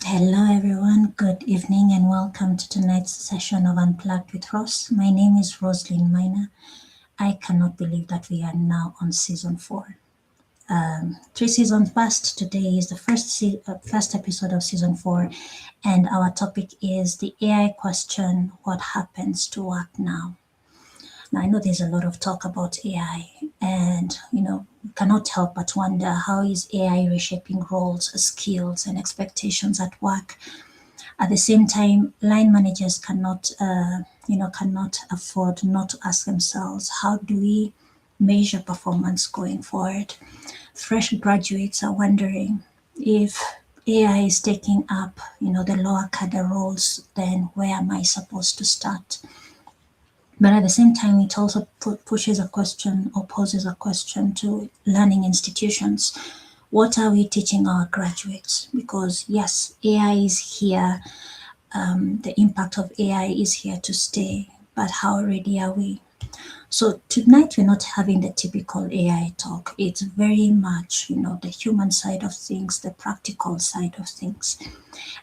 Hello, everyone. Good evening, and welcome to tonight's session of Unplugged with Ross. My name is Roslyn Miner. I cannot believe that we are now on season 4. 3 seasons passed. Today is the first episode of season 4, and our topic is the AI question: What happens to work now? Now, I know there's a lot of talk about AI, and we cannot help but wonder, how is AI reshaping roles, skills, and expectations at work? At the same time, line managers cannot afford not to ask themselves, how do we measure performance going forward? Fresh graduates are wondering, if AI is taking up, the lower cadre roles, then where am I supposed to start? But at the same time, it also pushes a question, or poses a question to learning institutions. What are we teaching our graduates? Because yes, AI is here, the impact of AI is here to stay, but how ready are we? So tonight we're not having the typical AI talk. It's very much, the human side of things, the practical side of things.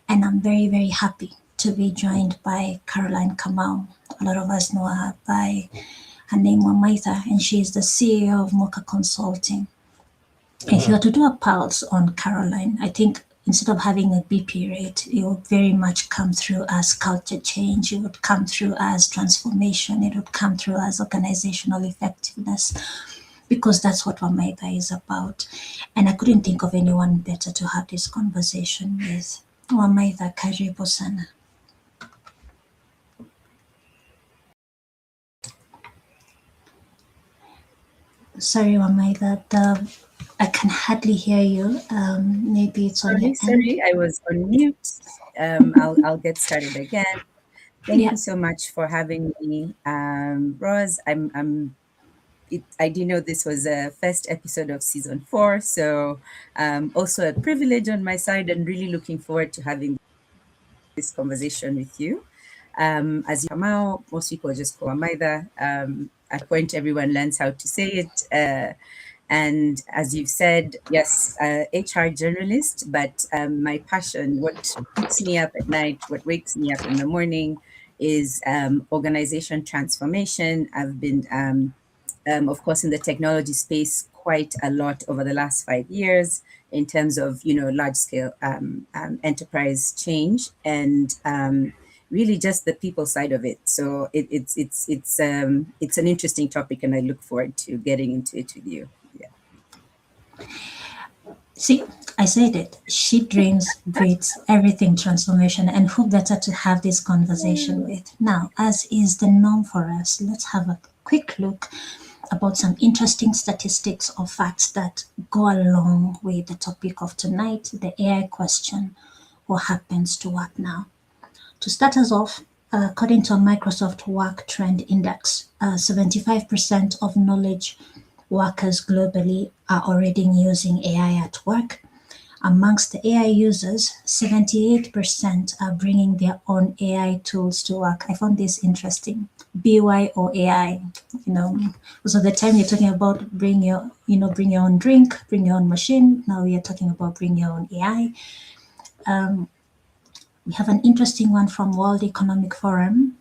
And I'm very, very happy to be joined by Caroline Kamau. A lot of us know her by her name Wamaitha, and she is the CEO of Mocha Consulting. If you were to do a pulse on Caroline, I think instead of having a BP rate, it would very much come through as culture change. It would come through as transformation. It would come through as organizational effectiveness, because that's what Wamaitha is about. And I couldn't think of anyone better to have this conversation with. Wamaitha, karibu sana. Sorry, Wamaitha, I can hardly hear you. Maybe it's on your end. Sorry, I was on mute. I'll get started again. Thank Yeah. you so much for having me, Rose. I didn't know this was the first episode of season 4, so also a privilege on my side, and really looking forward to having this conversation with you. As you come out, most people just call Amaida. At a point, everyone learns how to say it. And as you've said, yes, HR journalist, but my passion, what keeps me up at night, what wakes me up in the morning, is organization transformation. I've been, of course, in the technology space quite a lot over the last 5 years in terms of, large scale enterprise change, and really just the people side of it. So it's an interesting topic, and I look forward to getting into it with you. Yeah. See, I said it. She dreams, breathes everything transformation, and who better to have this conversation with? Now, as is the norm for us, let's have a quick look about some interesting statistics or facts that go along with the topic of tonight, the AI question: what happens to work now? To start us off, according to a Microsoft Work Trend Index, 75% of knowledge workers globally are already using AI at work. Amongst the AI users, 78% are bringing their own AI tools to work. I found this interesting. BYOAI, so the time you're talking about bring your own drink, bring your own machine. Now we are talking about bring your own AI. We have an interesting one from World Economic Forum.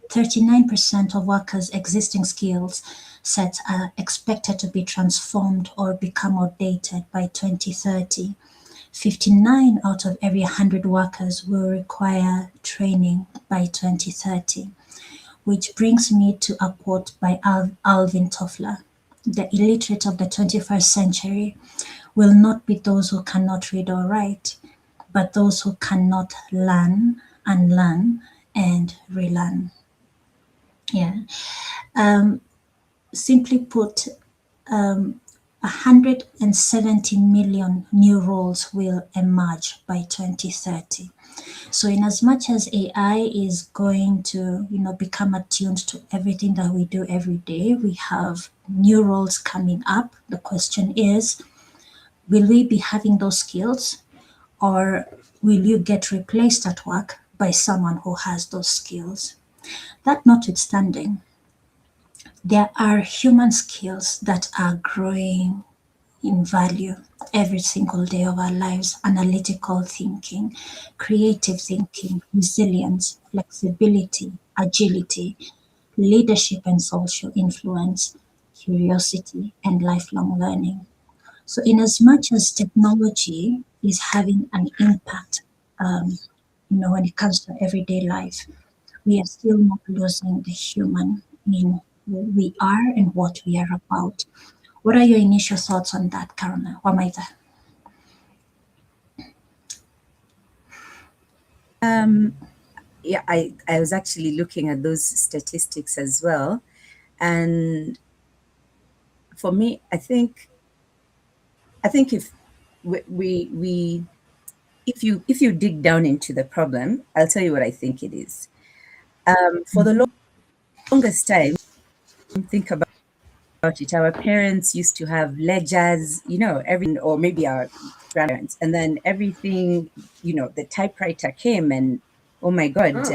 39% of workers' existing skills sets are expected to be transformed or become outdated by 2030. 59 out of every 100 workers will require training by 2030. Which brings me to a quote by Alvin Toffler: "The illiterate of the 21st century will not be those who cannot read or write, but those who cannot learn, unlearn, and relearn." Yeah. Simply put, 170 million new roles will emerge by 2030. So, in as much as AI is going to, become attuned to everything that we do every day, we have new roles coming up. The question is, will we be having those skills, or will you get replaced at work by someone who has those skills? That notwithstanding, there are human skills that are growing in value every single day of our lives: analytical thinking, creative thinking, resilience, flexibility, agility, leadership and social influence, curiosity, and lifelong learning. So, in as much as technology is having an impact, when it comes to everyday life, we are still not losing the human in who we are and what we are about. What are your initial thoughts on that, Karuna? Wamaita? Yeah, I was actually looking at those statistics as well. And for me, I think if we if you dig down into the problem, I'll tell you what I think it is. For the longest time, think about it, our parents used to have ledgers, everything, or maybe our grandparents, and then everything, the typewriter came, and oh my God,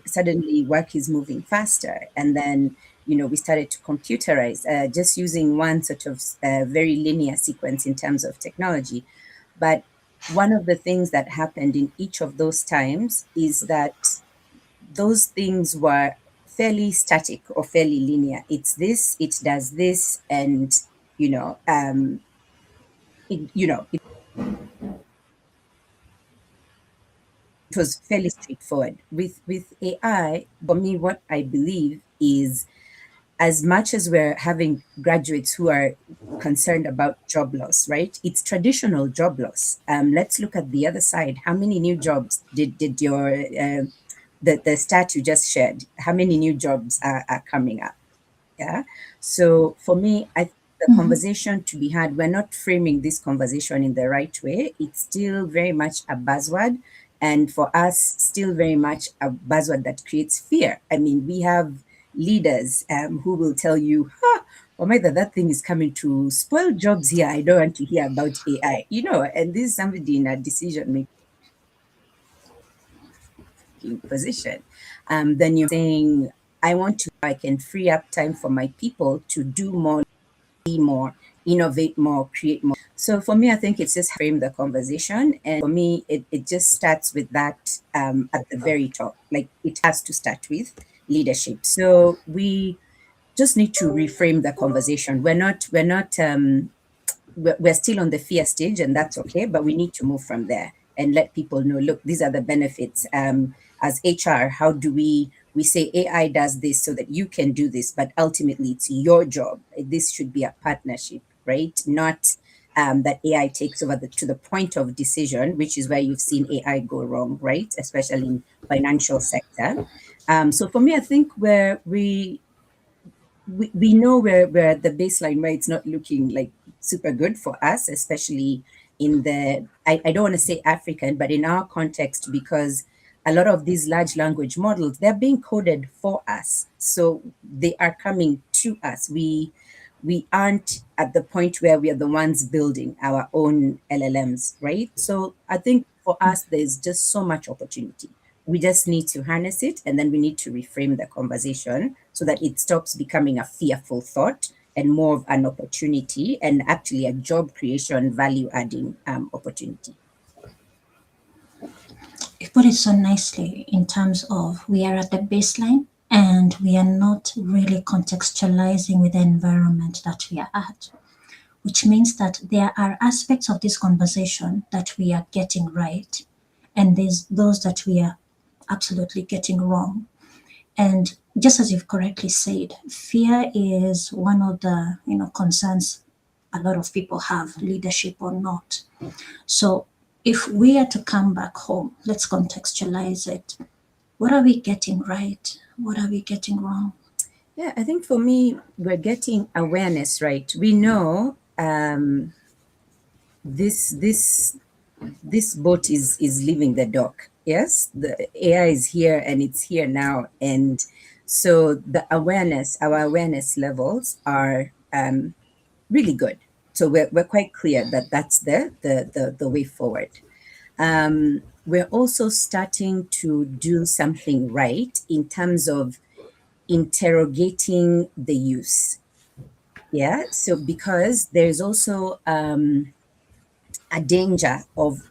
suddenly work is moving faster. And then, we started to computerize, just using one sort of very linear sequence in terms of technology. But one of the things that happened in each of those times is that those things were fairly static or fairly linear. It's this, it does this, and you know, um, it was fairly straightforward. With AI, for me, what I believe is, as much as we're having graduates who are concerned about job loss, right? It's traditional job loss. Let's look at the other side. How many new jobs did your the stat you just shared? How many new jobs are coming up? Yeah. So for me, I think the Mhm. conversation to be had, we're not framing this conversation in the right way. It's still very much a buzzword. And for us, still very much a buzzword that creates fear. I mean, we have leaders who will tell you, oh my, that thing is coming to spoil jobs here. I don't want to hear about AI, and this is somebody in a decision making position. Then you're saying, I want to, I can free up time for my people to do more, be more, innovate more, create more. So for me, I think it's just frame the conversation. And for me, it just starts with that at the very top. Like it has to start with leadership. So we just need to reframe the conversation. We're still on the fear stage, and that's okay, but we need to move from there and let people know, look, these are the benefits. As HR, how do we say AI does this so that you can do this, but ultimately it's your job. This should be a partnership, right? Not that AI takes over to the point of decision, which is where you've seen AI go wrong, right? Especially in financial sector. So for me, I think where we know where the baseline, where it's not looking like super good for us, especially in the, I don't want to say African, but in our context, because a lot of these large language models, they're being coded for us. So they are coming to us. We aren't at the point where we are the ones building our own LLMs, right? So I think for us, there's just so much opportunity. We just need to harness it, and then we need to reframe the conversation so that it stops becoming a fearful thought and more of an opportunity, and actually a job creation, value adding opportunity. You put it so nicely in terms of we are at the baseline and we are not really contextualizing with the environment that we are at, which means that there are aspects of this conversation that we are getting right, and there's those that we are absolutely getting wrong. And just as you've correctly said, fear is one of the concerns a lot of people have, leadership or not. So if we are to come back home, let's contextualize it. What are we getting right? What are we getting wrong? Yeah, I think for me, we're getting awareness right. We know this this boat is leaving the dock. Yes, the AI is here and it's here now, and so our awareness levels are really good. So we're quite clear that that's the way forward. We're also starting to do something right in terms of interrogating the use. Yeah. So because there's also a danger of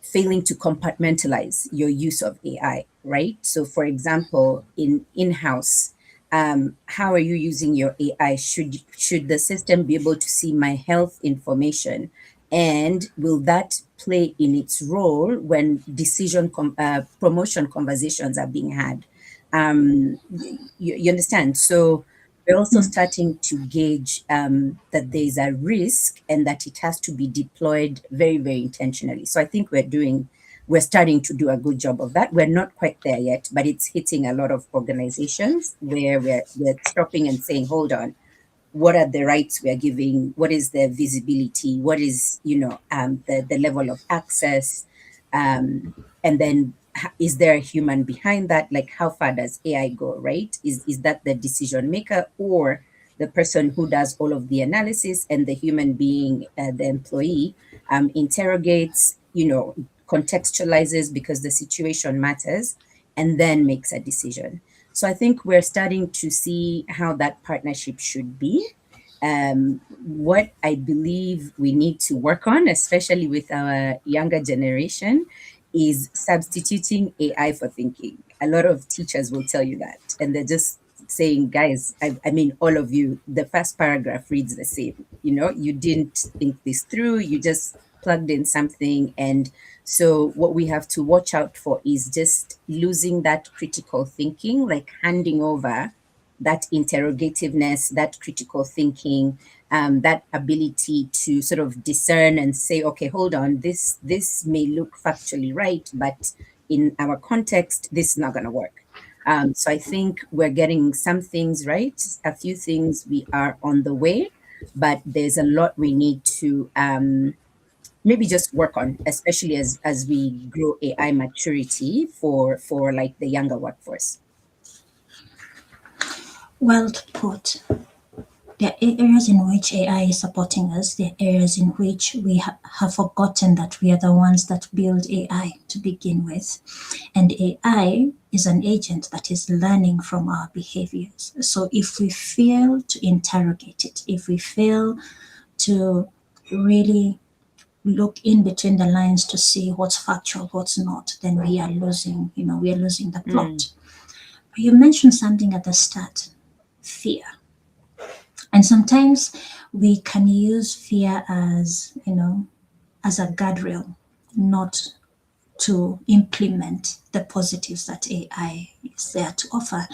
failing to compartmentalize your use of AI, right? So, for example, in-house, how are you using your AI? Should the system be able to see my health information, and will that play in its role when promotion conversations are being had? You understand? So we're also Mm. starting to gauge that there's a risk and that it has to be deployed very, very intentionally. So I think we're starting to do a good job of that. We're not quite there yet, but it's hitting a lot of organizations where we're stopping and saying, hold on, what are the rights we are giving, what is the visibility, what is the level of access, and then is there a human behind that, like how far does AI go, right? Is that the decision maker, or the person who does all of the analysis, and the human being, the employee, interrogates, contextualizes because the situation matters, and then makes a decision. So I think we're starting to see how that partnership should be. What I believe we need to work on, especially with our younger generation, is substituting AI for thinking. A lot of teachers will tell you that, and they're just saying, guys, I mean, all of you, the first paragraph reads the same. You didn't think this through, you just plugged in something. And so, what we have to watch out for is just losing that critical thinking, like handing over that interrogativeness, that critical thinking, that ability to sort of discern and say, okay, hold on, this may look factually right, but in our context, this is not going to work. So I think we're getting some things right, a few things we are on the way, but there's a lot we need to maybe just work on, especially as we grow AI maturity for like the younger workforce. Well put. There are areas in which AI is supporting us. There are areas in which we have forgotten that we are the ones that build AI to begin with. And AI is an agent that is learning from our behaviors. So if we fail to interrogate it, if we fail to really look in between the lines to see what's factual, what's not, then we are losing the Mm, plot. But you mentioned something at the start, fear. And sometimes we can use fear as a guardrail, not to implement the positives that AI is there to offer.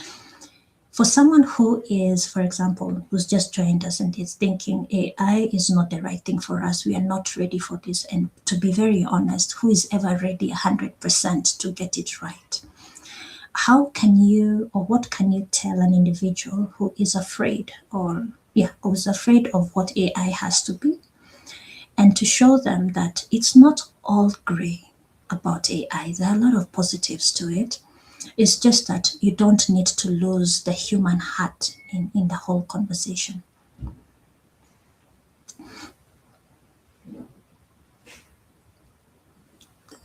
For someone who is, for example, who's just joined us and is thinking AI is not the right thing for us, we are not ready for this. And to be very honest, who is ever ready 100% to get it right? How can you, or what can you tell an individual who is afraid, who's afraid of what AI has to be, and to show them that it's not all gray about AI? There are a lot of positives to it. It's just that you don't need to lose the human heart in the whole conversation.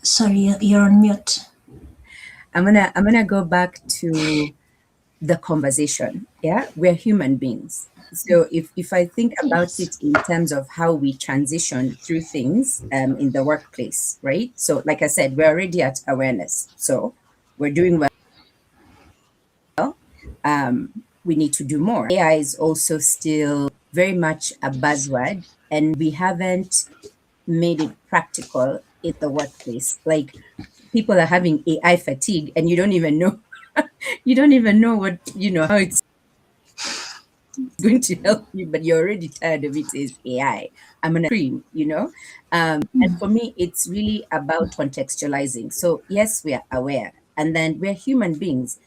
Sorry, you're on mute. I'm gonna go back to the conversation. Yeah, we're human beings. So if I think about Yes. it in terms of how we transition through things in the workplace, right? So like I said, we're already at awareness. So we're doing well. We need to do more. AI is also still very much a buzzword, and we haven't made it practical in the workplace. Like, people are having AI fatigue, and you don't even know you don't even know what how it's going to help you, but you're already tired of it. Is AI. I'm gonna scream. And for me, it's really about contextualizing. So yes, we are aware, and then we're human beings.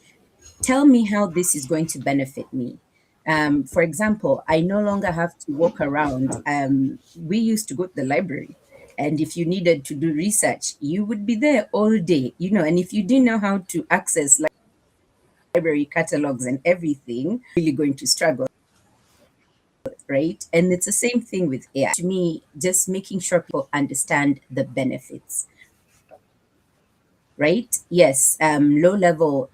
Tell me how this is going to benefit me. For example, I no longer have to walk around. We used to go to the library, and if you needed to do research, you would be there all day. And if you didn't know how to access library catalogs and everything, really going to struggle, right? And it's the same thing with AI. To me, just making sure people understand the benefits, right? Yes, low level,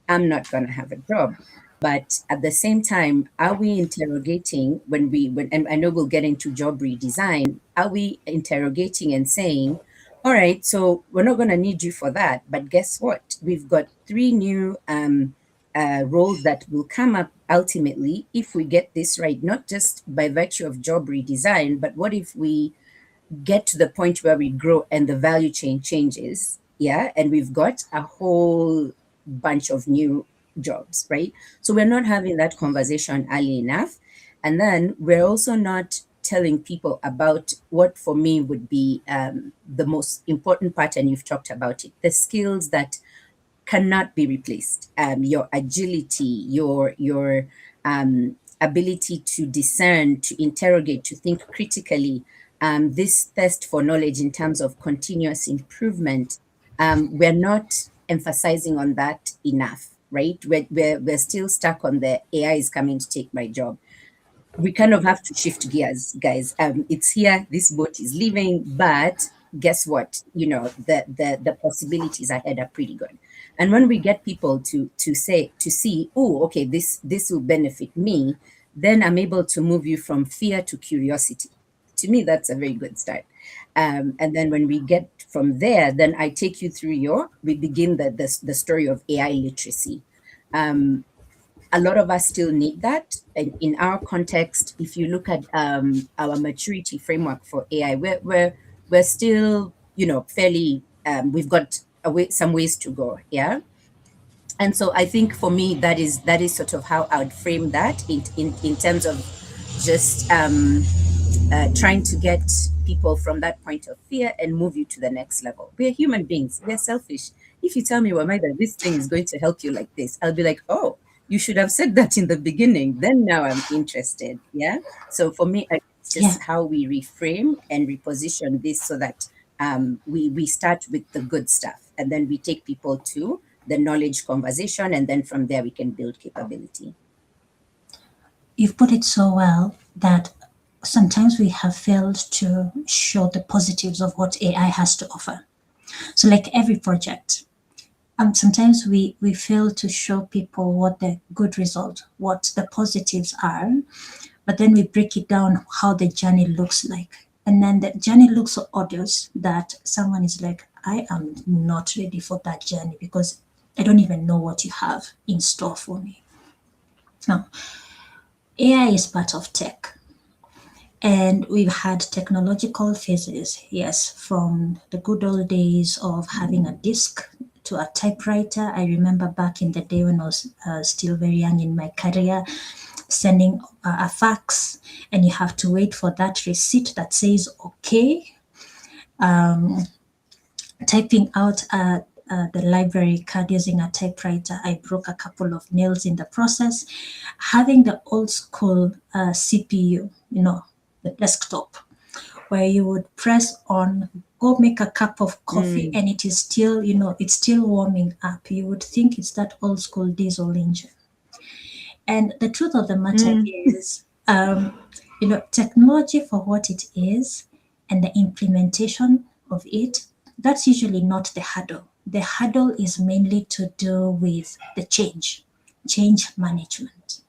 I'm not going to have a job. But at the same time, are we interrogating when and I know we'll get into job redesign, are we interrogating and saying, all right, so we're not going to need you for that, but guess what? We've got three new roles that will come up ultimately if we get this right, not just by virtue of job redesign, but what if we get to the point where we grow and the value chain changes, yeah, and we've got a whole bunch of new jobs, right? So we're not having that conversation early enough. And then we're also not telling people about what for me would be the most important part, and you've talked about it, the skills that cannot be replaced. Your agility, your ability to discern, to interrogate, to think critically. This thirst for knowledge in terms of continuous improvement. We're not emphasizing on that enough, right? We're still stuck on the AI is coming to take my job. We kind of have to shift gears, guys. It's here, this boat is leaving, but guess what? You know, the possibilities ahead are pretty good. And when we get people to see, oh, okay, this will benefit me, then I'm able to move you from fear to curiosity. To me, that's a very good start. And then when we get from there, then I take you through we begin the story of AI literacy. A lot of us still need that. And in our context, if you look at our maturity framework for AI, we're still, you know, fairly, we've got some ways to go. Yeah. And so I think for me, that is sort of how I would frame that in terms of just trying to get people from that point of fear and move you to the next level. We're human beings. We're selfish. If you tell me, well, Maida, this thing is going to help you like this, I'll be like, oh, you should have said that in the beginning. Then now I'm interested. Yeah. So for me, it's Yeah. just how we reframe and reposition this so that we start with the good stuff and then we take people to the knowledge conversation. And then from there, we can build capability. You've put it so well that sometimes we have failed to show the positives of what AI has to offer. So, like every project, sometimes we fail to show people what the good result, what the positives are, but then we break it down how the journey looks like. And then the journey looks so odious that someone is like, I am not ready for that journey because I don't even know what you have in store for me. Now, AI is part of tech. And we've had technological phases, yes, from the good old days of having a disk to a typewriter. I remember back in the day when I was still very young in my career, sending a fax, and you have to wait for that receipt that says okay, typing out the library card using a typewriter. I broke a couple of nails in the process. Having the old school CPU, the desktop, where you would press on, go make a cup of coffee, Mm, and it is still, it's still warming up. You would think it's that old school diesel engine. And the truth of the matter mm, is, technology for what it is and the implementation of it, that's usually not the hurdle. The hurdle is mainly to do with the change management.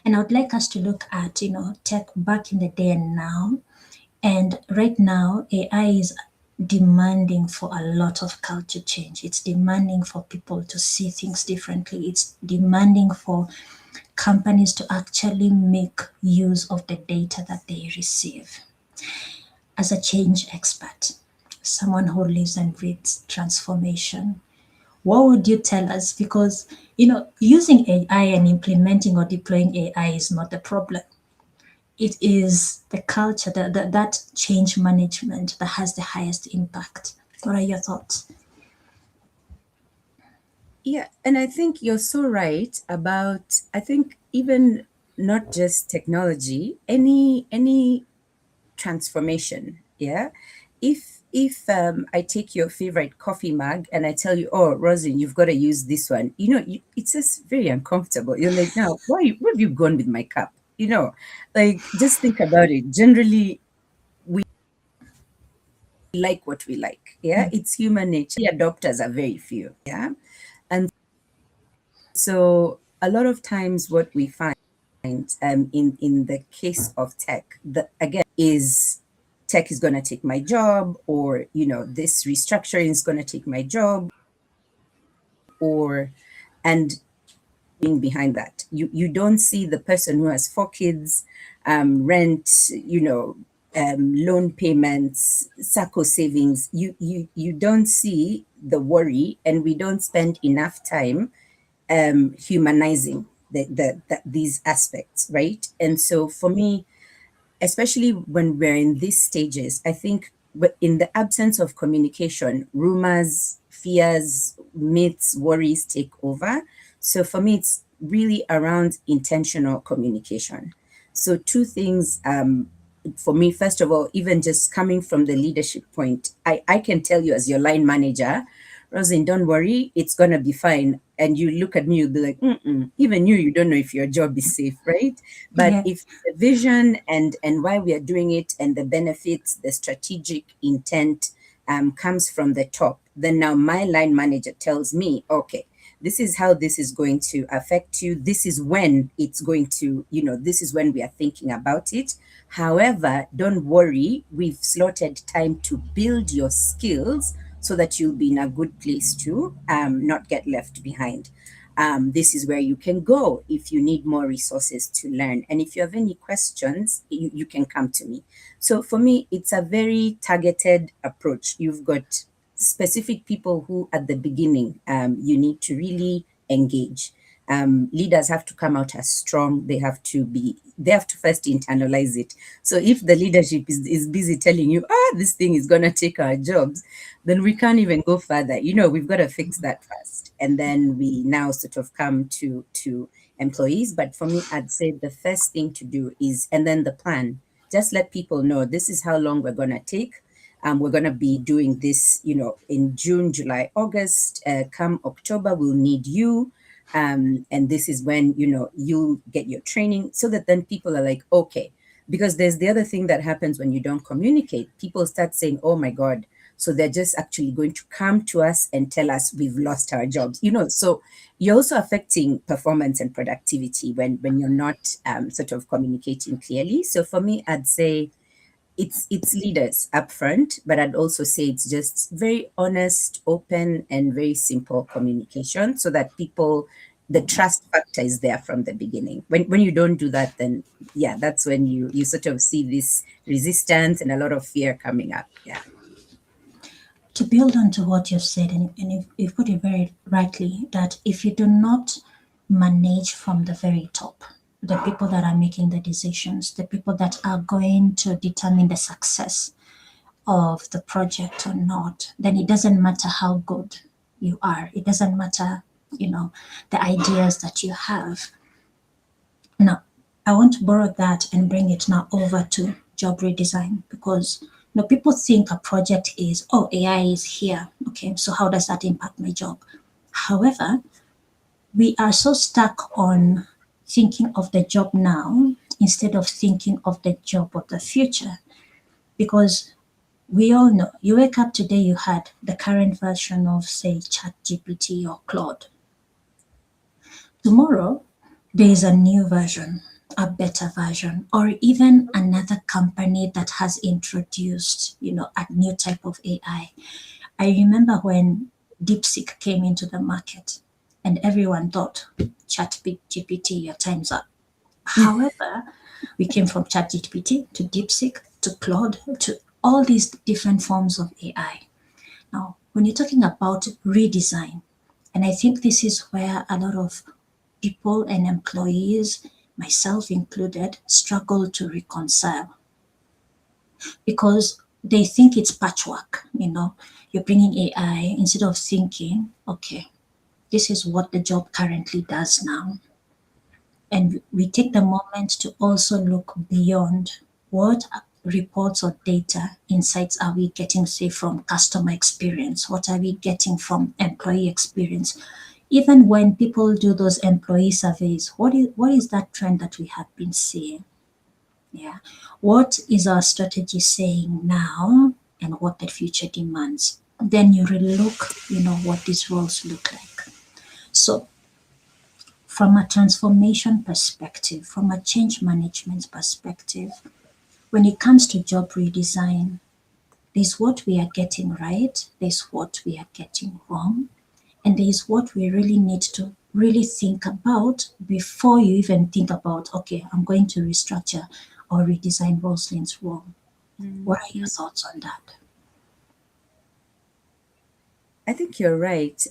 And I would like us to look at, tech back in the day and now. And right now, AI is demanding for a lot of culture change. It's demanding for people to see things differently. It's demanding for companies to actually make use of the data that they receive. As a change expert, someone who lives and breathes transformation, what would you tell us? Because, using AI and implementing or deploying AI is not the problem. It is the culture, that change management that has the highest impact. What are your thoughts? yeah, and I think you're so right about, I think even not just technology, any transformation. Yeah. If I take your favorite coffee mug and I tell you, oh, Rosalind, you've got to use this one, it's just very uncomfortable. You're like, now, where have you gone with my cup? Like, just think about it. Generally, we like what we like. Yeah. It's human nature. The adopters are very few. Yeah. And so a lot of times what we find in the case of tech, the again is tech is going to take my job, or this restructuring is going to take my job, or and being behind that. You don't see the person who has four kids, rent, loan payments, SACCO savings. You don't see the worry, and we don't spend enough time humanizing these aspects, right? And so for me, especially when we're in these stages, I think in the absence of communication, rumors, fears, myths, worries take over. So for me, it's really around intentional communication. So two things for me, first of all, even just coming from the leadership point, I can tell you as your line manager, Rosin, don't worry, it's gonna be fine. And you look at me, you'll be like, mm-mm. Even you don't know if your job is safe, right? But Yeah. if the vision and why we are doing it, and the benefits, the strategic intent comes from the top, then now my line manager tells me, okay, this is how this is going to affect you. This is when it's going to, this is when we are thinking about it. However, don't worry, we've slotted time to build your skills so that you'll be in a good place to not get left behind. This is where you can go if you need more resources to learn. And if you have any questions, you can come to me. So for me, it's a very targeted approach. You've got specific people who, at the beginning, you need to really engage. Leaders have to come out as strong. They have to first internalize it. So if the leadership is busy telling you, this thing is going to take our jobs, then we can't even go further. We've got to fix that first. And then we now sort of come to employees. But for me, I'd say the first thing to do is, and then the plan, just let people know this is how long we're going to take. We're going to be doing this, in June, July, August. Come October, we'll need you. And this is when, you'll get your training, so that then people are like, okay. Because there's the other thing that happens when you don't communicate. People start saying, oh my God, so they're just actually going to come to us and tell us we've lost our jobs. So you're also affecting performance and productivity when you're not sort of communicating clearly. So for me, I'd say it's leaders upfront, but I'd also say it's just very honest, open, and very simple communication, so that the trust factor is there from the beginning. When you don't do that, then yeah, that's when you sort of see this resistance and a lot of fear coming up. Yeah. To build on to what you've said, and you've put it very rightly, that if you do not manage from the very top, the people that are making the decisions, the people that are going to determine the success of the project or not, then it doesn't matter how good you are. It doesn't matter, the ideas that you have. Now, I want to borrow that and bring it now over to job redesign, because people think a project is, oh, AI is here. Okay, so how does that impact my job? However, we are so stuck on thinking of the job now instead of thinking of the job of the future, because we all know you wake up today, you had the current version of, say, ChatGPT or Claude. Tomorrow, there is a new version, a better version, or even another company that has introduced, a new type of AI. I remember when DeepSeek came into the market and everyone thought, ChatGPT, your time's up. However, we came from ChatGPT to DeepSeek to Claude to all these different forms of AI. Now, when you're talking about redesign, and I think this is where a lot of people and employees, myself included, struggle to reconcile, because they think it's patchwork. You're bringing AI instead of thinking, okay, this is what the job currently does now. And we take the moment to also look beyond what reports or data insights are we getting, say, from customer experience? What are we getting from employee experience? Even when people do those employee surveys, what is that trend that we have been seeing? Yeah. What is our strategy saying now and what the future demands? Then you relook, what these roles look like. So from a transformation perspective, from a change management perspective, when it comes to job redesign, there's what we are getting right, there's what we are getting wrong, and there's what we really need to really think about before you even think about, okay, I'm going to restructure or redesign Rosalind's role. What are your Mhm. thoughts on that? I think you're right.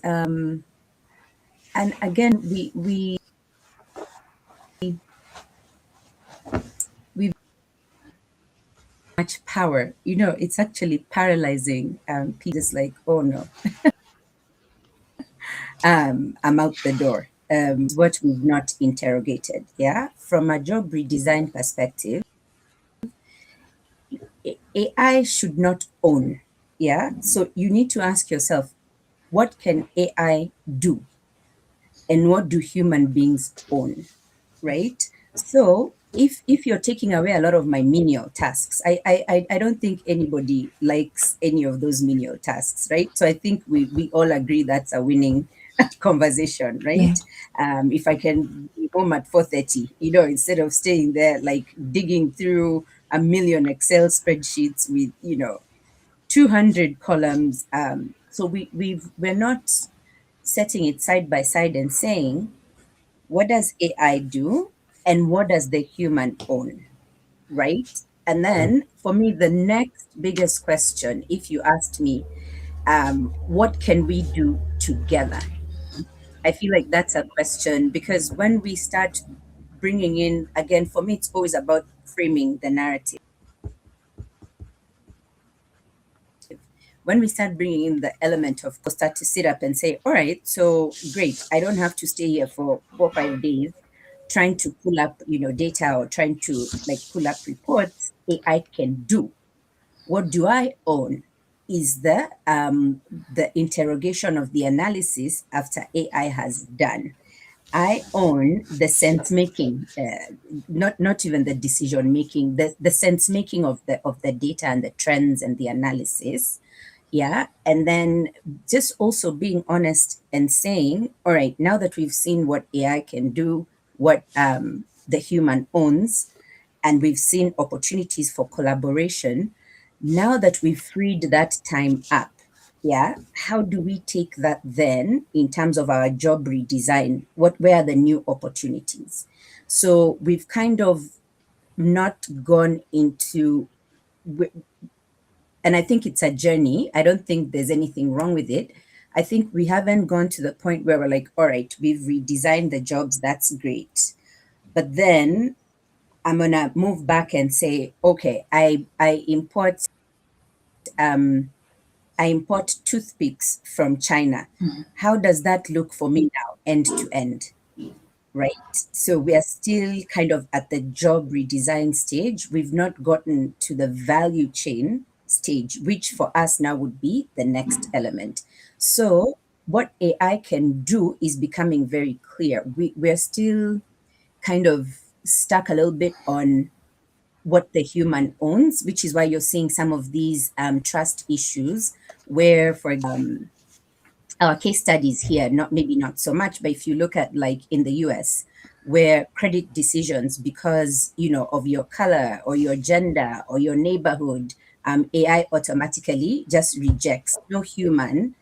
And again, we much power. It's actually paralyzing. People just like, oh no, I'm out the door. What we've not interrogated. Yeah, from a job redesign perspective, AI should not own. Yeah, so you need to ask yourself, what can AI do, and what do human beings own? Right? So if you're taking away a lot of my menial tasks, I don't think anybody likes any of those menial tasks, right? So I think we all agree that's a winning conversation, Yeah. right? If I can be home at 4:30, instead of staying there like digging through a million Excel spreadsheets with 200 columns. So we're not setting it side by side and saying, what does AI do and what does the human own, right? And then for me, the next biggest question, if you asked me, what can we do together? I feel like that's a question, because when we start bringing in, again, for me, it's always about framing the narrative. When we start bringing in the element of start to sit up and say, all right, so great, I don't have to stay here for 4 or 5 days trying to pull up data, or trying to like pull up reports. AI can do. What do I own is the interrogation of the analysis after AI has done. I own the sense making, not even the decision making, the sense making of the data and the trends and the analysis. Yeah. And then just also being honest and saying, all right, now that we've seen what AI can do, what the human owns, and we've seen opportunities for collaboration, now that we've freed that time up, yeah, how do we take that then in terms of our job redesign? Where are the new opportunities? So we've kind of not gone into, and I think it's a journey. I don't think there's anything wrong with it. I think we haven't gone to the point where we're like, all right, we've redesigned the jobs, that's great. But then I'm gonna move back and say, okay, um I import toothpicks from China. How does that look for me now, end to end? Right? So we are still kind of at the job redesign stage. We've not gotten to the value chain stage, which for us now would be the next element. So what AI can do is becoming very clear. We're still kind of stuck a little bit on what the human owns, which is why you're seeing some of these trust issues where, for our case studies here, not maybe not so much, but if you look at like in the US, where credit decisions, because of your color or your gender or your neighborhood, AI automatically just rejects. No human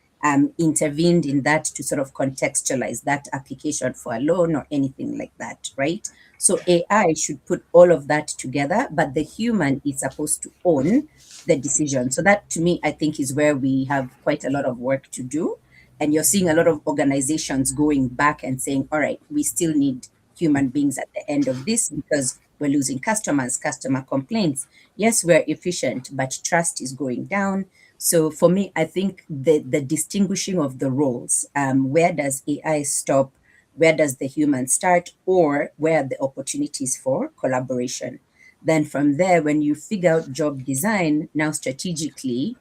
intervened in that to sort of contextualize that application for a loan or anything like that, right? So AI should put all of that together, but the human is supposed to own the decision. So that to me, I think, is where we have quite a lot of work to do. And you're seeing a lot of organizations going back and saying, all right, we still need human beings at the end of this, because we're losing customers, customer complaints. Yes, we're efficient, but trust is going down. So for me, I think the distinguishing of the roles, where does AI stop? Where does the human start? Or where are the opportunities for collaboration? Then from there, when you figure out job design, now strategically,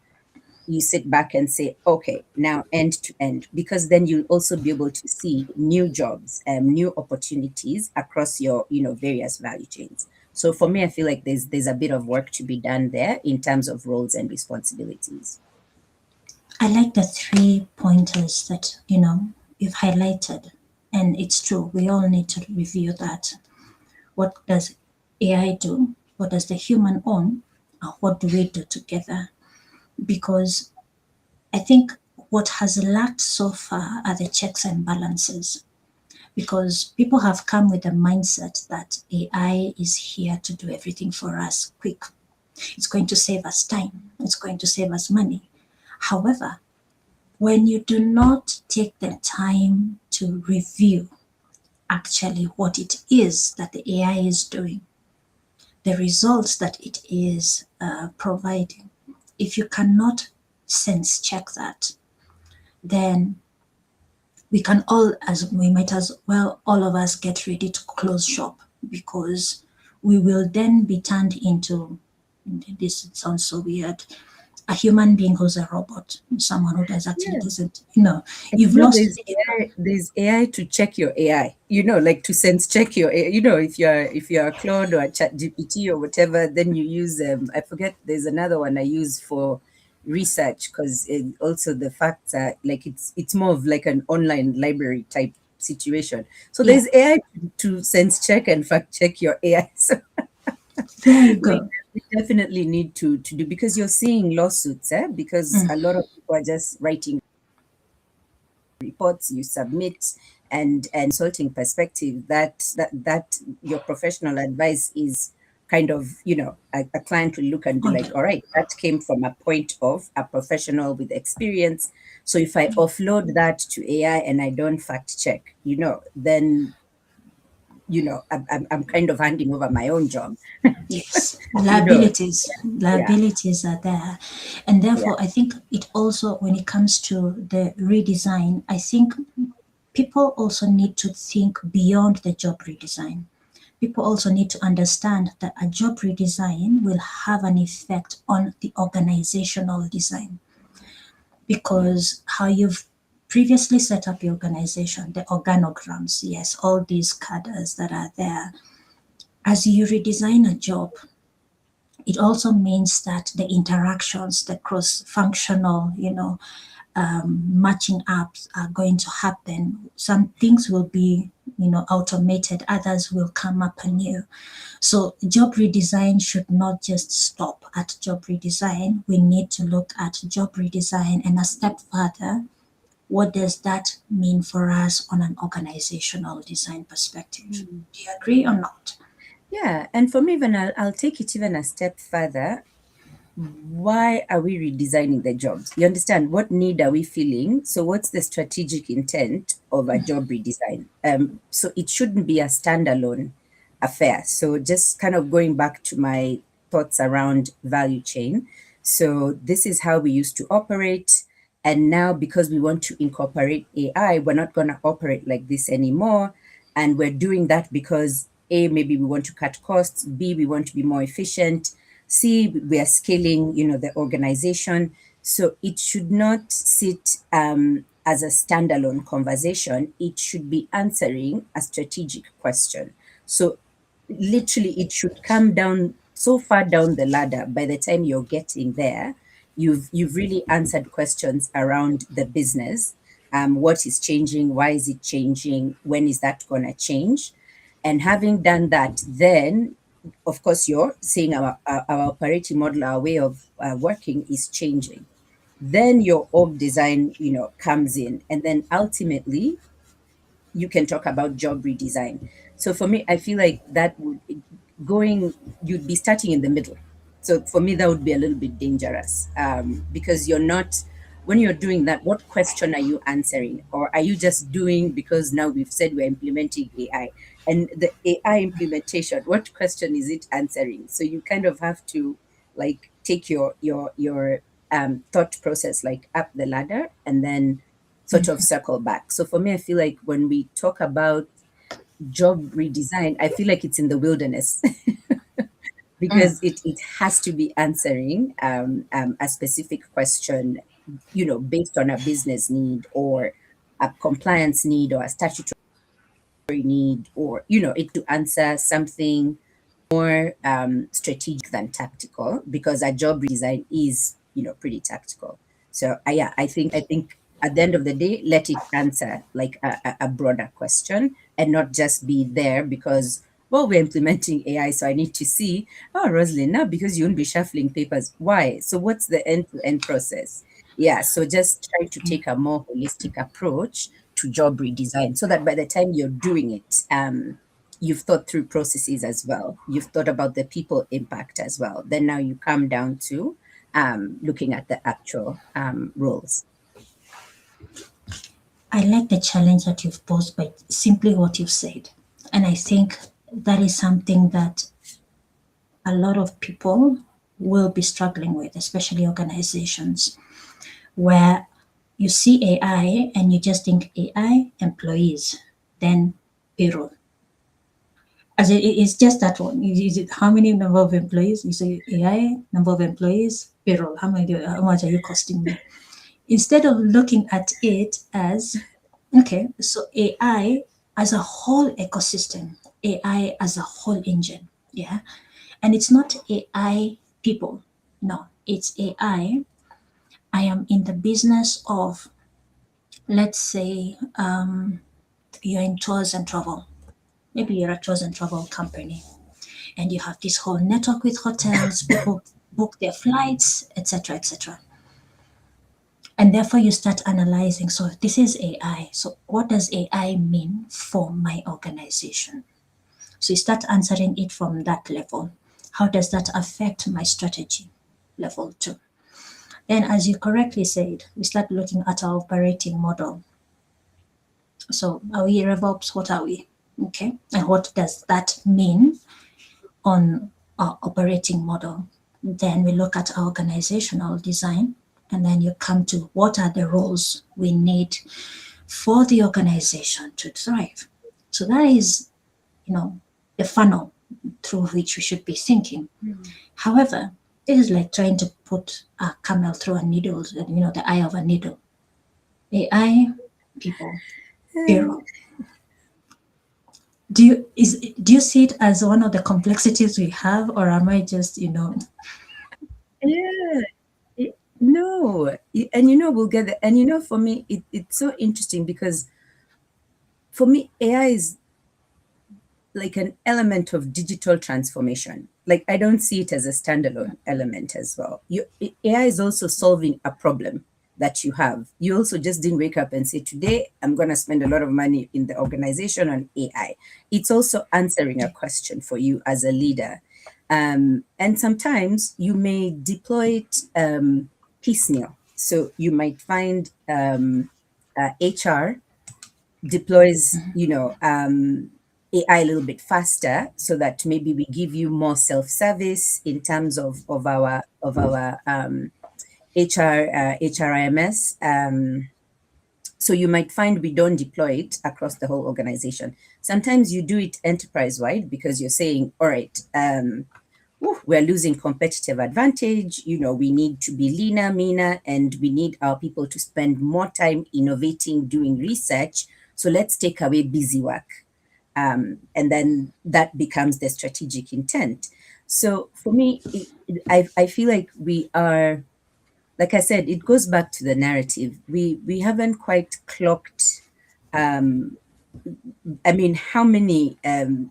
you sit back and say, okay, now end to end, because then you'll also be able to see new jobs and new opportunities across your, various value chains. So for me, I feel like there's a bit of work to be done there in terms of roles and responsibilities. I like the three pointers that you've highlighted. And it's true, we all need to review that. What does AI do? What does the human own? And what do we do together? Because I think what has lacked so far are the checks and balances. Because people have come with the mindset that AI is here to do everything for us quick. It's going to save us time, it's going to save us money. However, when you do not take the time to review actually what it is that the AI is doing, the results that it is providing, if you cannot sense check that, then we might as well, all of us get ready to close shop, because we will then be turned into, this sounds so weird, a human being who's a robot, someone who does actually Yeah. doesn't, you know, And you've lost the human. There's AI to check your AI, like to sense check your AI. If you're a Claude or a Chat GPT or whatever, then you use I forget, there's another one I use for research, because also the fact that like it's more of like an online library type situation. So Yeah, there's AI to sense check and fact check your AI. So there you we, go. we definitely need to do, because you're seeing lawsuits, because a lot of people are just writing reports you submit, and consulting perspective, that your professional advice is kind of, a client will look and be On like, the, all right, that came from a point of a professional with experience. So if I offload that to AI and I don't fact check, then I'm kind of handing over my own job. yes, you know yeah, liabilities are there. And yeah. therefore, I think it also, when it comes to the redesign, I think people also need to think beyond the job redesign. People also need to understand that a job redesign will have an effect on the organizational design, because how you've previously set up your organization, the organograms, yes, all these cadres that are there, as you redesign a job, it also means that the interactions, the cross functional, matching ups are going to happen. Some things will be, automated, others will come up anew. So job redesign should not just stop at job redesign. We need to look at job redesign and a step further. What does that mean for us on an organizational design perspective? Do you agree or not? Yeah, and for me, even I'll take it even a step further. Why are we redesigning the jobs? You understand, what need are we feeling? So what's the strategic intent of a job redesign? So it shouldn't be a standalone affair. So just kind of going back to my thoughts around value chain. So this is how we used to operate. And now, because we want to incorporate AI, we're not going to operate like this anymore. And we're doing that because A, maybe we want to cut costs, B, we want to be more efficient, C, we are scaling, the organization. So it should not sit as a standalone conversation. It should be answering a strategic question. So literally, it should come down so far down the ladder. By the time you're getting there, you've really answered questions around the business. What is changing? Why is it changing? When is that going to change? And having done that, then of course you're seeing our operating model, our way of working is changing. Then your org design, comes in, and then ultimately you can talk about job redesign. So for me, I feel like that would going you'd be starting in the middle. So for me, that would be a little bit dangerous, because you're not, when you're doing that, what question are you answering? Or are you just doing because now we've said we're implementing AI? And the AI implementation, what question is it answering? So you kind of have to like take your thought process like up the ladder, and then sort of circle back. So for me, I feel like when we talk about job redesign, I feel like it's in the wilderness because it has to be answering a specific question, based on a business need or a compliance need or a statutory need, or, it to answer something more strategic than tactical, because a job redesign is, pretty tactical. So yeah, I think at the end of the day, let it answer like a broader question and not just be there because, well, we're implementing AI, so I need to see, oh, Rosalind, now because you won't be shuffling papers. Why? So what's the end-to-end process? Yeah, so just try to take a more holistic approach to job redesign so that by the time you're doing it, you've thought through processes as well. You've thought about the people impact as well. Then now you come down to looking at the actual roles. I like the challenge that you've posed by simply what you've said. And I think that is something that a lot of people will be struggling with, especially organizations, where you see AI and you just think AI employees, then payroll. As it's just that one. Is it how many number of employees? You say AI number of employees, payroll. How much are you costing me? Instead of looking at it as okay, so AI as a whole ecosystem, AI as a whole engine, yeah, and it's not AI people. No, it's AI. I am in the business of, let's say, you're in tours and travel. Maybe you're a tours and travel company, and you have this whole network with hotels. People book their flights, etc., etc. And therefore, you start analyzing. So this is AI. So what does AI mean for my organization? So you start answering it from that level. How does that affect my strategy? Level two. Then, as you correctly said, we start looking at our operating model. So, are we RevOps? What are we? Okay. And what does that mean on our operating model? Then we look at our organizational design. And then you come to what are the roles we need for the organization to thrive. So that is, the funnel through which we should be thinking. However, this is like trying to put a camel through a needle, the eye of a needle. AI, people, payroll. Do you see it as one of the complexities we have, or am I just, Yeah, no, and we'll get there. And for me, it's so interesting because for me, AI is like an element of digital transformation. Like I don't see it as a standalone element as well. AI is also solving a problem that you have. You also just didn't wake up and say, today I'm going to spend a lot of money in the organization on AI. It's also answering a question for you as a leader. And sometimes you may deploy it piecemeal. So you might find HR deploys, AI a little bit faster so that maybe we give you more self-service in terms of our HRIMS. So you might find we don't deploy it across the whole organization. Sometimes you do it enterprise-wide because you're saying, all right, we're losing competitive advantage. We need to be leaner, meaner, and we need our people to spend more time innovating, doing research. So let's take away busy work. And then that becomes the strategic intent. So for me, I feel like we are, like I said, it goes back to the narrative. We haven't quite clocked. I mean, how many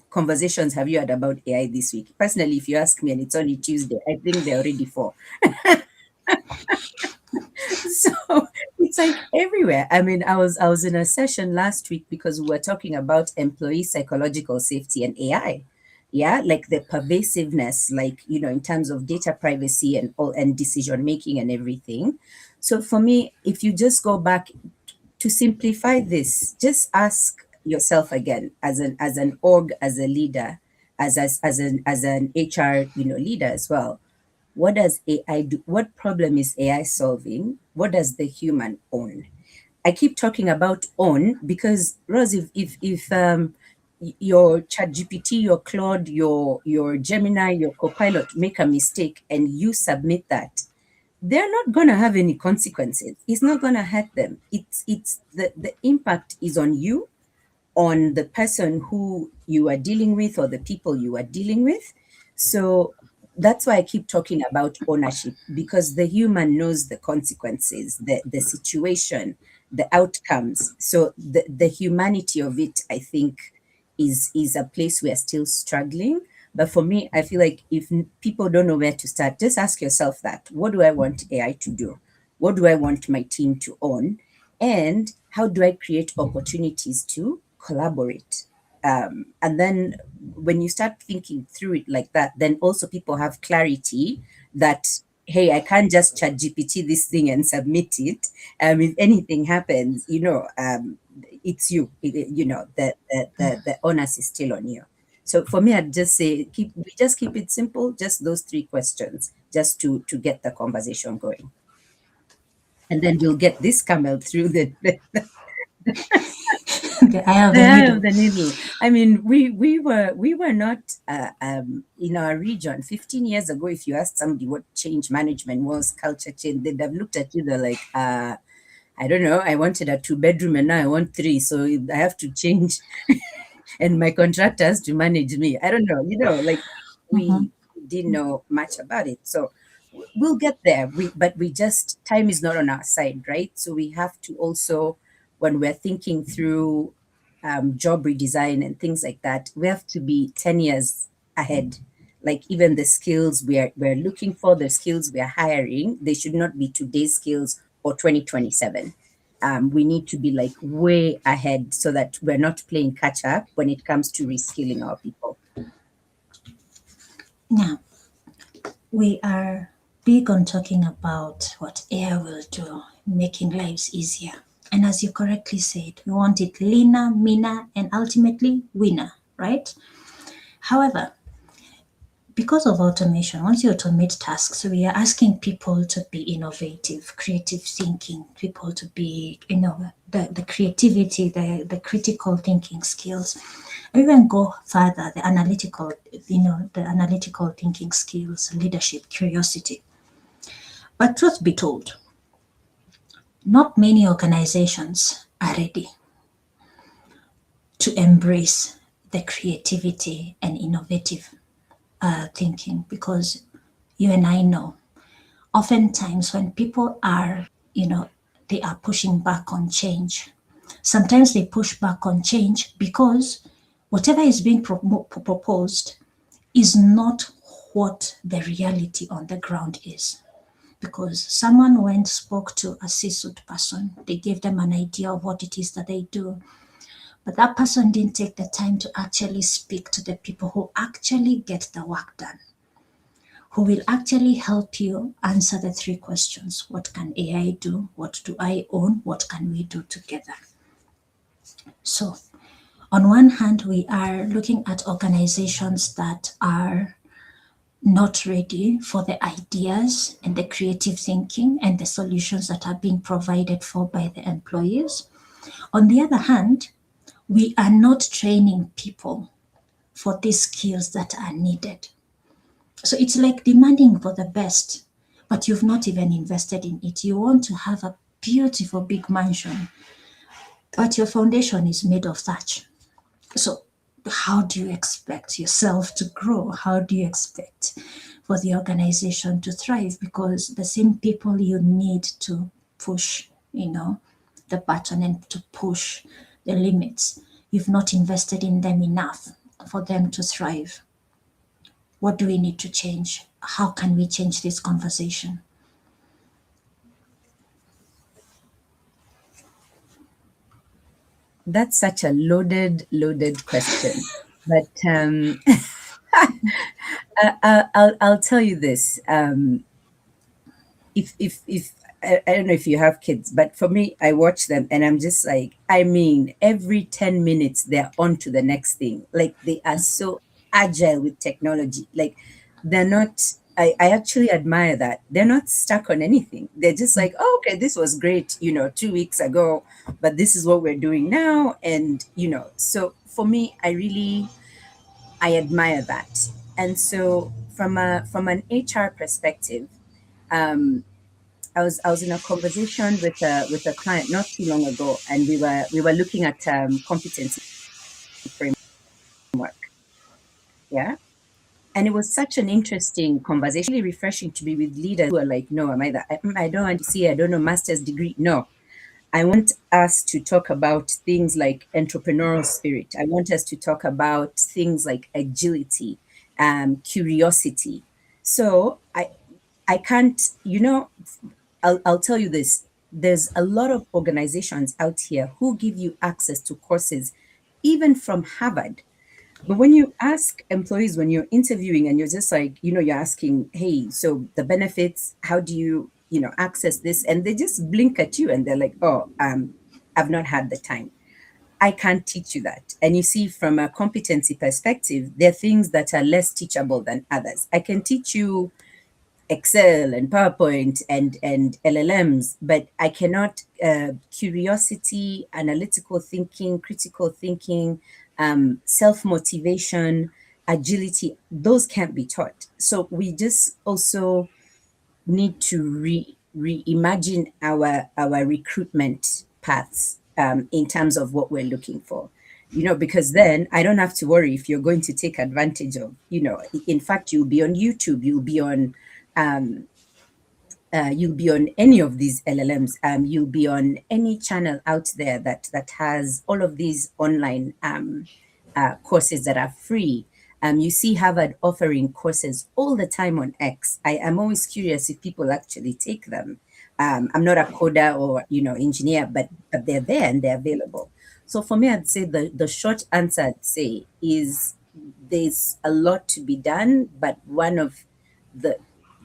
conversations have you had about AI this week? Personally, if you ask me, and it's only Tuesday, I think they're already four. So it's like everywhere. I mean, I was in a session last week because we were talking about employee psychological safety and AI. Yeah, like the pervasiveness, like in terms of data privacy and all and decision making and everything. So for me, if you just go back to simplify this, just ask yourself again as an org, as a leader, as an HR leader as well. What does AI do? What problem is AI solving? What does the human own? I keep talking about own because Rose, if your chat GPT, your Claude, your Gemini, your Copilot make a mistake and you submit that, they're not gonna have any consequences. It's not gonna hurt them. It's the impact is on you, on the person who you are dealing with or the people you are dealing with. So that's why I keep talking about ownership, because the human knows the consequences, the situation. the outcomes. So the humanity of it, I think, is a place we are still struggling. But for me, I feel like if people don't know where to start, just ask yourself that: what do I want AI to do? What do I want my team to own? And how do I create opportunities to collaborate? And then when you start thinking through it like that, then also people have clarity that, hey, I can't just chat GPT this thing and submit it. If anything happens, it's you. The onus is still on you. So for me, I'd just say keep it simple. Just those three questions, just to get the conversation going, and then we'll get this camel through The eye of the the eye of needle. the needle. I mean, we were not in our region 15 years ago. If you asked somebody what change management was, culture change, they'd have looked at you. They're like, I don't know. I wanted a two-bedroom and now I want three, so I have to change, and my contractor has to manage me. I don't know. Like Mm-hmm. we didn't know much about it, so we'll get there. But we just, time is not on our side, right? So we have to also, when we're thinking through job redesign and things like that, we have to be 10 years ahead. Like even the skills we're looking for, the skills we're hiring, they should not be today's skills or 2027. We need to be like way ahead so that we're not playing catch up when it comes to reskilling our people. Now, we are big on talking about what AI will do, making lives easier. And as you correctly said, we want it leaner, meaner, and ultimately winner, right? However, because of automation, once you automate tasks, we are asking people to be innovative, creative thinking, people to be, the creativity, the critical thinking skills. Even go further, the analytical thinking skills, leadership, curiosity. But truth be told, not many organizations are ready to embrace the creativity and innovative thinking because you and I know oftentimes when people are, they are pushing back on change. Sometimes they push back on change because whatever is being proposed is not what the reality on the ground is. Because someone went spoke to a C-suite person, they gave them an idea of what it is that they do, but that person didn't take the time to actually speak to the people who actually get the work done, who will actually help you answer the three questions: what can AI do? What do I own? What can we do together? So, on one hand, we are looking at organizations that are not ready for the ideas and the creative thinking and the solutions that are being provided for by the employees. On the other hand, we are not training people for these skills that are needed. So it's like demanding for the best, but you've not even invested in it. You want to have a beautiful big mansion, but your foundation is made of thatch. So how do you expect yourself to grow? How do you expect for the organization to thrive? Because the same people you need to push, the button and to push the limits, you've not invested in them enough for them to thrive. What do we need to change? How can we change this conversation? That's such a loaded question. But I'll tell you this. If I don't know if you have kids, but for me, I watch them and I'm just like, I mean, every 10 minutes they're on to the next thing. Like they are so agile with technology. Like they're not, I actually admire that. They're not stuck on anything. They're just like, oh, okay, this was great, 2 weeks ago, but this is what we're doing now. And, so for me, I admire that. And so from an HR perspective, um, I was in a conversation with a client not too long ago, and we were looking at competency framework. Yeah. And it was such an interesting conversation, really refreshing to be with leaders who are like, no, am I that? I don't want to see, I don't know, master's degree. No. I want us to talk about things like entrepreneurial spirit. I want us to talk about things like agility, curiosity. So I can't, I'll tell you this. There's a lot of organizations out here who give you access to courses, even from Harvard. But when you ask employees, when you're interviewing and you're just like, you're asking, hey, so the benefits, how do you, access this? And they just blink at you and they're like, oh, I've not had the time. I can't teach you that. And you see, from a competency perspective, there are things that are less teachable than others. I can teach you Excel and PowerPoint and LLMs, but I cannot curiosity, analytical thinking, critical thinking, self motivation, agility. Those can't be taught. So we just also need to reimagine our recruitment paths in terms of what we're looking for. Because then I don't have to worry if you're going to take advantage of, in fact, you'll be on YouTube, um, you'll be on any of these LLMs. You'll be on any channel out there that has all of these online courses that are free. You see Harvard offering courses all the time on X. I am always curious if people actually take them. I'm not a coder or engineer, but they're there and they're available. So for me, I'd say the short answer I'd say is there's a lot to be done, but one of the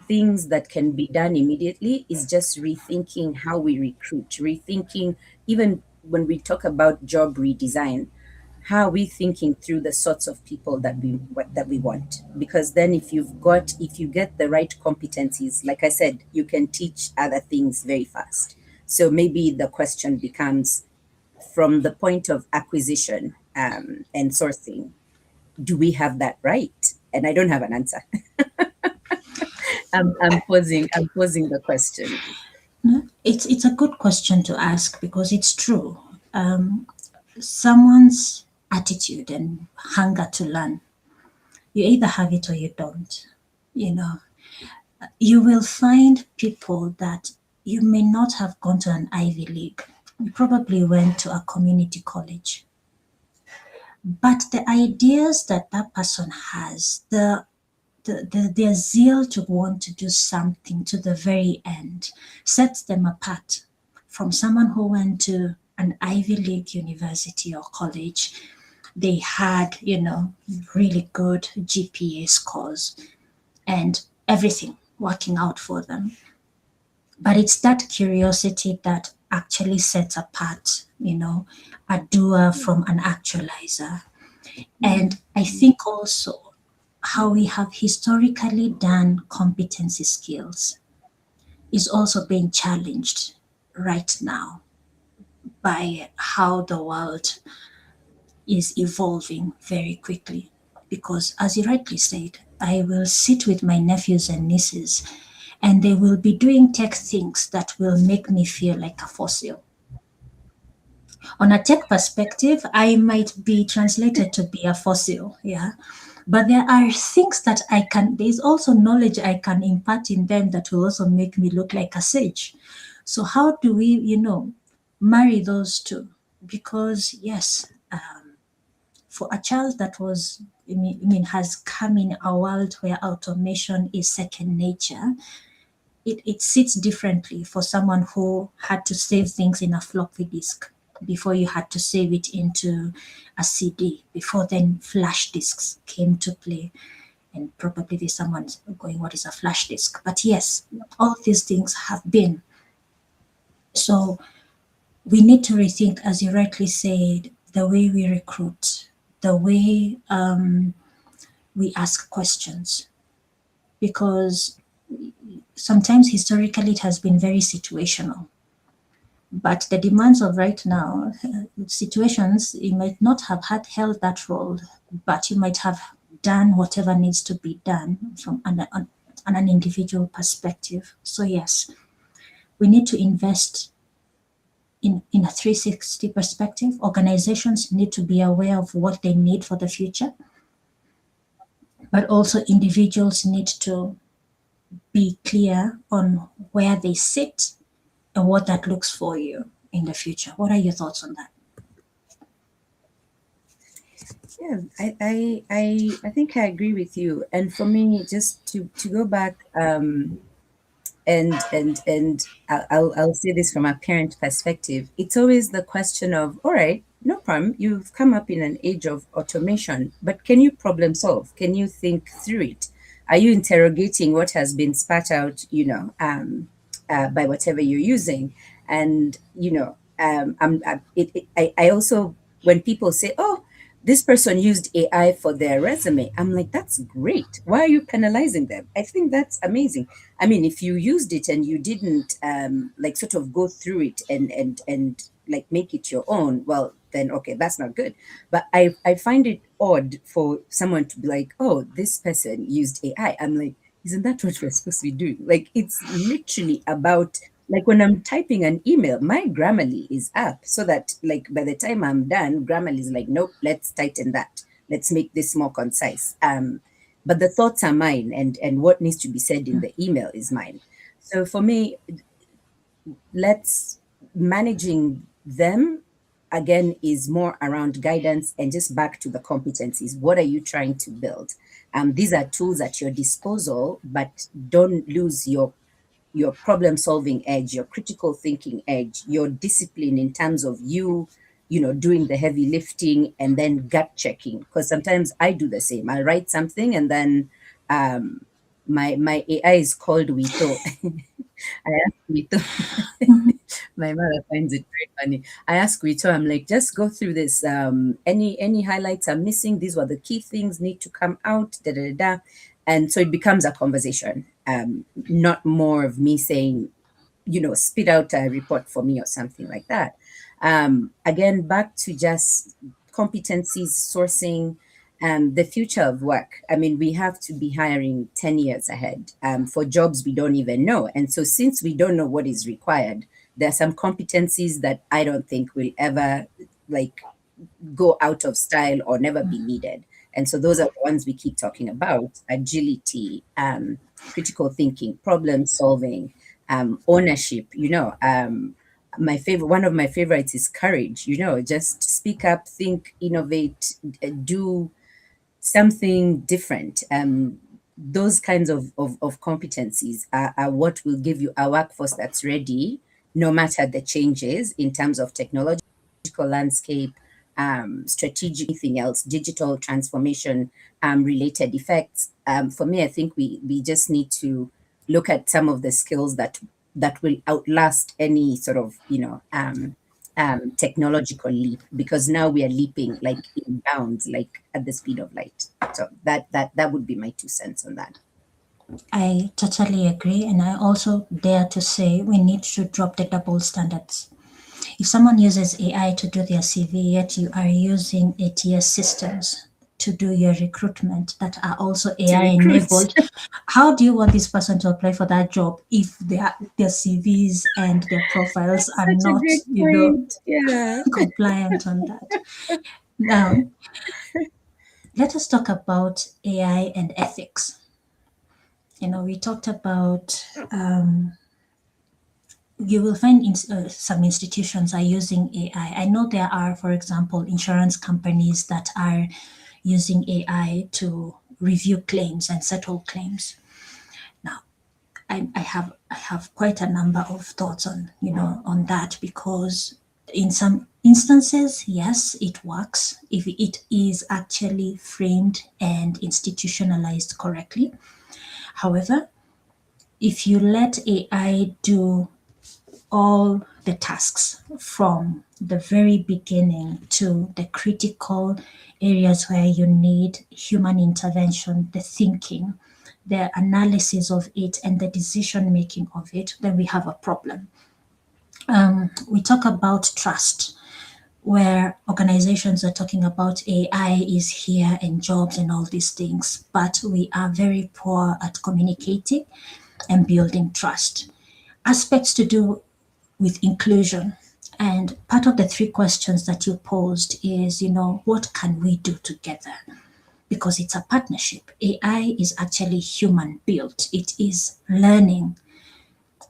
things that can be done immediately is just rethinking how we recruit, rethinking even when we talk about job redesign, how are we thinking through the sorts of people that we want? Because then if you get the right competencies, like I said, you can teach other things very fast. So maybe the question becomes, from the point of acquisition and sourcing, do we have that right? And I don't have an answer. I'm posing the question. No, it's a good question to ask because it's true. Someone's attitude and hunger to learn, you either have it or you don't. You know, you will find people that you may not have gone to an Ivy League. You probably went to a community college. But the ideas that that person has, their zeal to want to do something to the very end sets them apart from someone who went to an Ivy League university or college. They had, really good GPA scores and everything working out for them. But it's that curiosity that actually sets apart, a doer from an actualizer. And I think also how we have historically done competency skills is also being challenged right now by how the world is evolving very quickly. Because, as you rightly said, I will sit with my nephews and nieces and they will be doing tech things that will make me feel like a fossil. On a tech perspective, I might be translated to be a fossil, yeah. But there are things that there's also knowledge I can impart in them that will also make me look like a sage. So, how do we, marry those two? Because, yes, for a child that has come in a world where automation is second nature, it sits differently for someone who had to save things in a floppy disk before you had to save it into a CD, before then flash disks came to play. And probably there's someone going, what is a flash disk? But yes, all these things have been. So we need to rethink, as you rightly said, the way we recruit, the way we ask questions, because sometimes historically it has been very situational. But the demands of right now, situations, you might not have held that role, but you might have done whatever needs to be done from an individual perspective. So yes, we need to invest in a 360 perspective. Organizations need to be aware of what they need for the future, but also individuals need to be clear on where they sit and what that looks for you. in the future. What are your thoughts on that? Yeah, I think I agree with you. And for me, just to go back, and I'll say this from a parent perspective. It's always the question of, all right, no problem, you've come up in an age of automation, but can you problem solve? Can you think through it? Are you interrogating what has been spat out, by whatever you're using? And I also, when people say, oh, this person used AI for their resume, I'm like, that's great. Why are you penalizing them? I think that's amazing. I mean, if you used it and you didn't like sort of go through it and like make it your own, well, then okay, that's not good. But I find it odd for someone to be like, oh, this person used AI. I'm like, isn't that what we're supposed to be doing? Like, it's literally about, like, when I'm typing an email, my Grammarly is up so that, like, by the time I'm done, Grammarly is like, nope, let's tighten that. Let's make this more concise. But the thoughts are mine, and what needs to be said in the email is mine. So for me, let's managing them again is more around guidance and just back to the competencies. What are you trying to build? These are tools at your disposal, but don't lose your problem solving edge, your critical thinking edge, your discipline in terms of doing the heavy lifting and then gut checking. Because sometimes I do the same. I write something and then um, my AI is called Wito. I ask Wito. My mother finds it very funny. I ask Wito, I'm like, just go through this. Any highlights I'm missing? These were the key things need to come out. Da da da. Da. And so it becomes a conversation, not more of me saying, spit out a report for me or something like that. Again, back to just competencies, sourcing, the future of work. I mean, we have to be hiring 10 years ahead for jobs we don't even know. And so, since we don't know what is required, there are some competencies that I don't think will ever like go out of style or never be needed. And so those are the ones we keep talking about: agility, critical thinking, problem solving, ownership. One of my favorites is courage. Just speak up, think, innovate, do something different. Those kinds of competencies are what will give you a workforce that's ready, no matter the changes in terms of technological landscape, strategic, anything else, digital transformation, related effects. For me, I think we just need to look at some of the skills that will outlast any sort of technological leap, because now we are leaping like in bounds, like at the speed of light. So that would be my 2 cents on that. I totally agree, and I also dare to say we need to drop the double standards. If someone uses AI to do their CV, yet you are using ATS systems to do your recruitment that are also To AI recruit. enabled, how do you want this person to apply for that job if their CVs and their profiles That's are such a not, great point. Yeah. compliant on that? Now, let us talk about AI and ethics. We talked about you will find some institutions are using AI. I know there are, for example, insurance companies that are using AI to review claims and settle claims. Now, I have quite a number of thoughts on that, because in some instances, yes, it works if it is actually framed and institutionalized correctly. However, if you let AI do all the tasks from the very beginning to the critical areas where you need human intervention, the thinking, the analysis of it, and the decision making of it, then we have a problem. We talk about trust, where organizations are talking about AI is here and jobs and all these things, but we are very poor at communicating and building trust. Aspects to do with inclusion. And part of the 3 questions that you posed is, what can we do together? Because it's a partnership. AI is actually human built, it is learning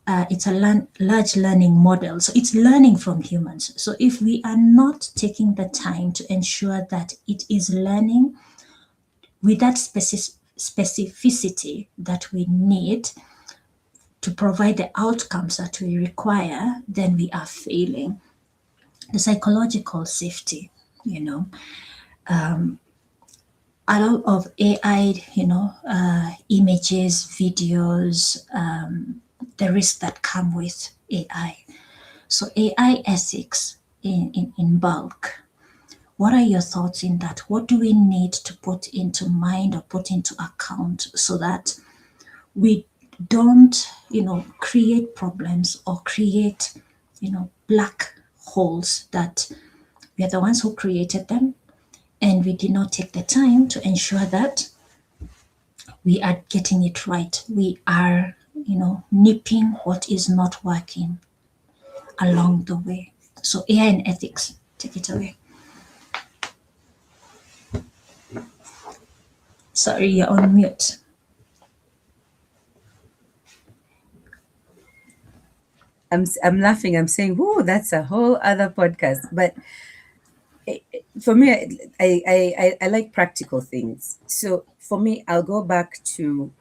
it's a large learning model. So it's learning from humans. So if we are not taking the time to ensure that it is learning with that specificity that we need to provide the outcomes that we require, then we are failing. The psychological safety, you know, a lot of AI, images, videos, the risks that come with AI. So AI ethics in bulk. What are your thoughts in that? What do we need to put into mind or put into account so that we don't, create problems or create, black holes that we are the ones who created them and we did not take the time to ensure that we are getting it right. We are, nipping what is not working along the way. So AI and ethics, take it away. Sorry, you're on mute. I'm laughing. I'm saying, "Whoa, that's a whole other podcast." But for me, I like practical things. So for me, I'll go back to,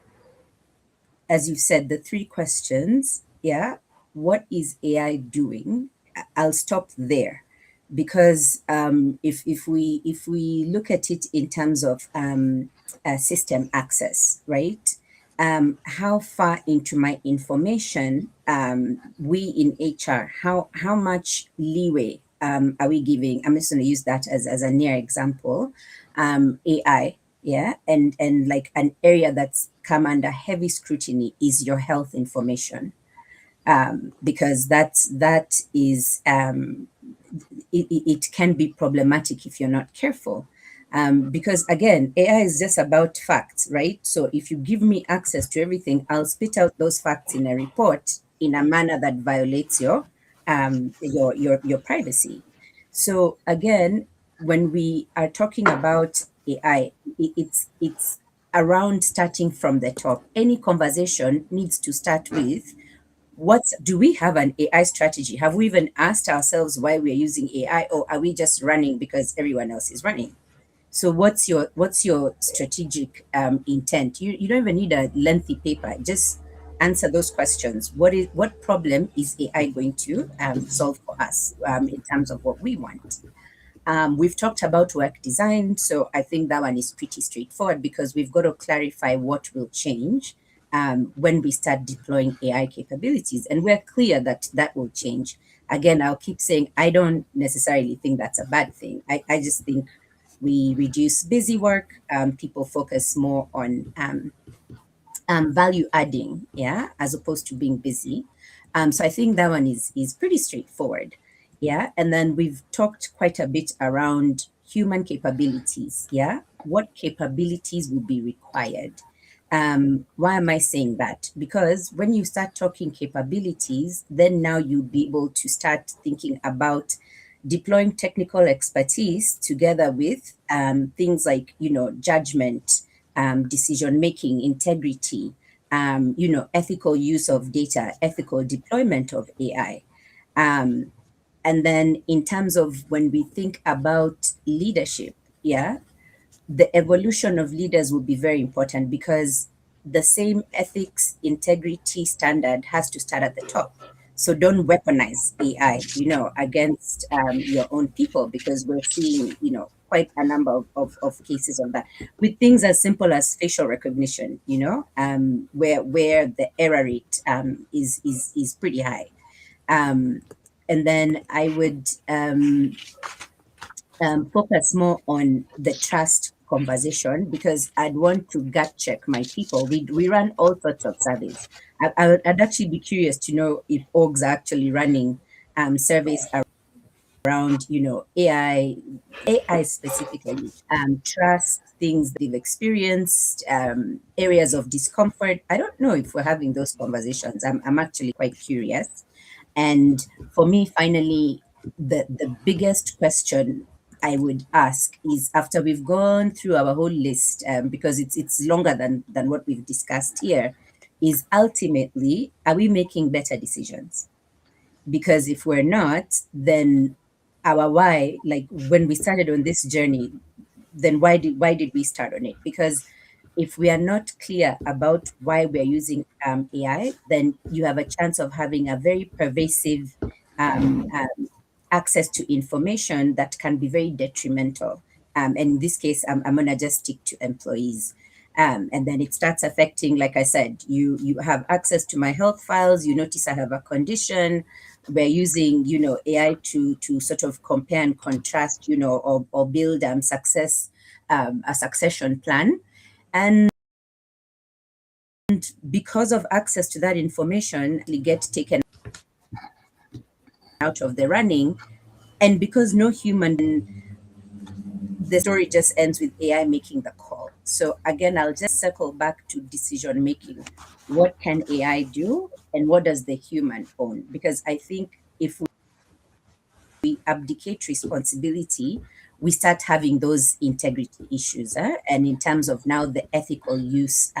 as you said, the three questions. Yeah, what is AI doing? I'll stop there, because if we look at it in terms of system access, right? How far into my information, we in HR, how much leeway are we giving? I'm just going to use that as a near example. AI, yeah, and like an area that's come under heavy scrutiny is your health information, because that is it can be problematic if you're not careful. Because again, AI is just about facts, right? So if you give me access to everything, I'll spit out those facts in a report in a manner that violates your privacy. So again, when we are talking about AI, it's around starting from the top. Any conversation needs to start with, what do we have an AI strategy? Have we even asked ourselves why we're using AI, or are we just running because everyone else is running? So what's your strategic intent? You don't even need a lengthy paper. Just answer those questions. What problem is AI going to solve for us in terms of what we want? We've talked about work design, so I think that one is pretty straightforward, because we've got to clarify what will change when we start deploying AI capabilities, and we're clear that that will change. Again, I'll keep saying I don't necessarily think that's a bad thing. I just think we reduce busy work. People focus more on value adding, yeah, as opposed to being busy. So I think that one is pretty straightforward, yeah. And then we've talked quite a bit around human capabilities, yeah. What capabilities will be required? Why am I saying that? Because when you start talking capabilities, then now you'll be able to start thinking about deploying technical expertise together with things like, judgment, decision making, integrity, ethical use of data, ethical deployment of AI. And then in terms of when we think about leadership, yeah, the evolution of leaders will be very important, because the same ethics integrity standard has to start at the top. So don't weaponize AI, against your own people, because we're seeing, quite a number of cases of that, with things as simple as facial recognition, where the error rate is pretty high. Um, and then I would focus more on the trust conversation, because I'd want to gut check my people. We run all sorts of surveys. I'd actually be curious to know if orgs are actually running surveys around, AI specifically, trust, things they've experienced, areas of discomfort. I don't know if we're having those conversations. I'm actually quite curious. And for me, finally, the biggest question I would ask is, after we've gone through our whole list, because it's longer than what we've discussed here, is ultimately, are we making better decisions? Because if we're not, then our why, like when we started on this journey, then why did we start on it? Because if we are not clear about why we're using AI, then you have a chance of having a very pervasive access to information that can be very detrimental. And in this case, I'm gonna just stick to employees. And then it starts affecting, like I said, you have access to my health files. You notice I have a condition. We're using, AI to sort of compare and contrast, or build a succession plan. And because of access to that information, we get taken out of the running. And because no human, the story just ends with AI making the call. So again, I'll just circle back to decision making. What can AI do, and what does the human own? Because I think if we abdicate responsibility, we start having those integrity issues, and in terms of now the ethical use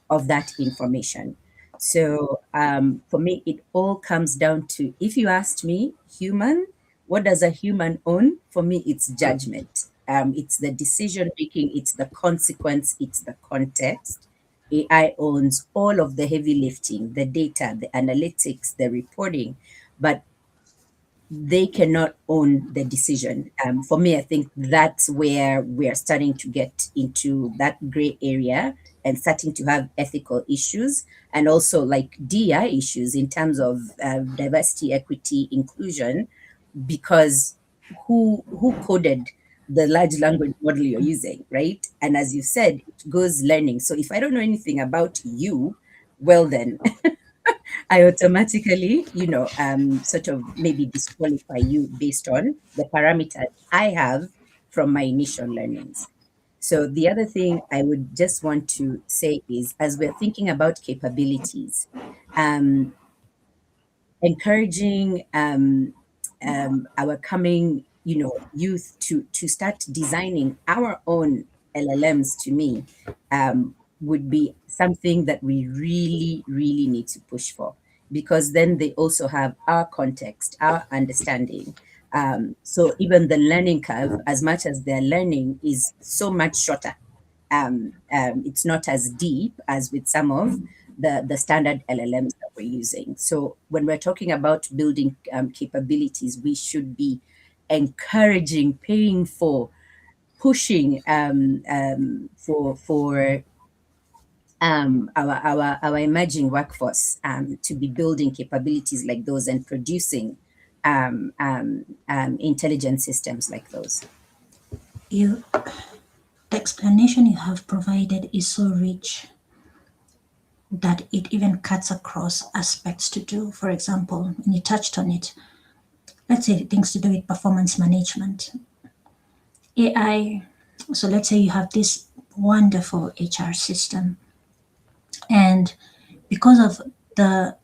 of that information. So for me, it all comes down to, if you asked me, human, what does a human own? For me, it's judgment. It's the decision making, it's the consequence, it's the context. AI owns all of the heavy lifting, the data, the analytics, the reporting, but they cannot own the decision. For me, I think that's where we're starting to get into that gray area and starting to have ethical issues, and also like DI issues in terms of diversity, equity, inclusion, because who coded the large language model you're using, right? And as you said, it goes learning. So if I don't know anything about you, well then I automatically, sort of maybe disqualify you based on the parameters I have from my initial learnings. So the other thing I would just want to say is, as we're thinking about capabilities, um, encouraging our coming, youth to start designing our own LLMs, to me, would be something that we really, really need to push for, because then they also have our context, our understanding. So even the learning curve, as much as they're learning, is so much shorter. It's not as deep as with some of the standard LLMs that we're using. So when we're talking about building capabilities, we should be encouraging, paying for, pushing for our emerging workforce to be building capabilities like those and producing intelligent systems like those. You, the explanation you have provided is so rich that it even cuts across aspects to do. For example, and you touched on it, let's say things to do with performance management. AI, so let's say you have this wonderful HR system, and because of the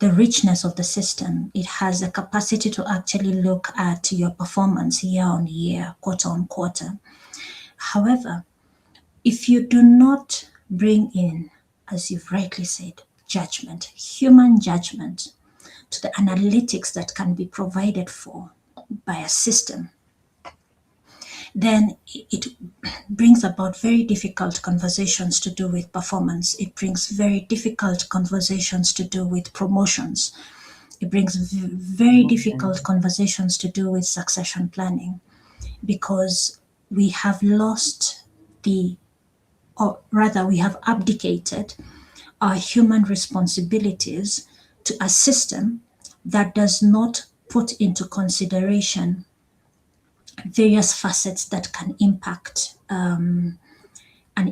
richness of the system, it has the capacity to actually look at your performance year on year, quarter on quarter. However, if you do not bring in, as you've rightly said, judgment, human judgment, to the analytics that can be provided for by a system, then it brings about very difficult conversations to do with performance. It brings very difficult conversations to do with promotions. It brings very difficult conversations to do with succession planning, because we have lost or rather, we have abdicated our human responsibilities to a system that does not put into consideration various facets that can impact an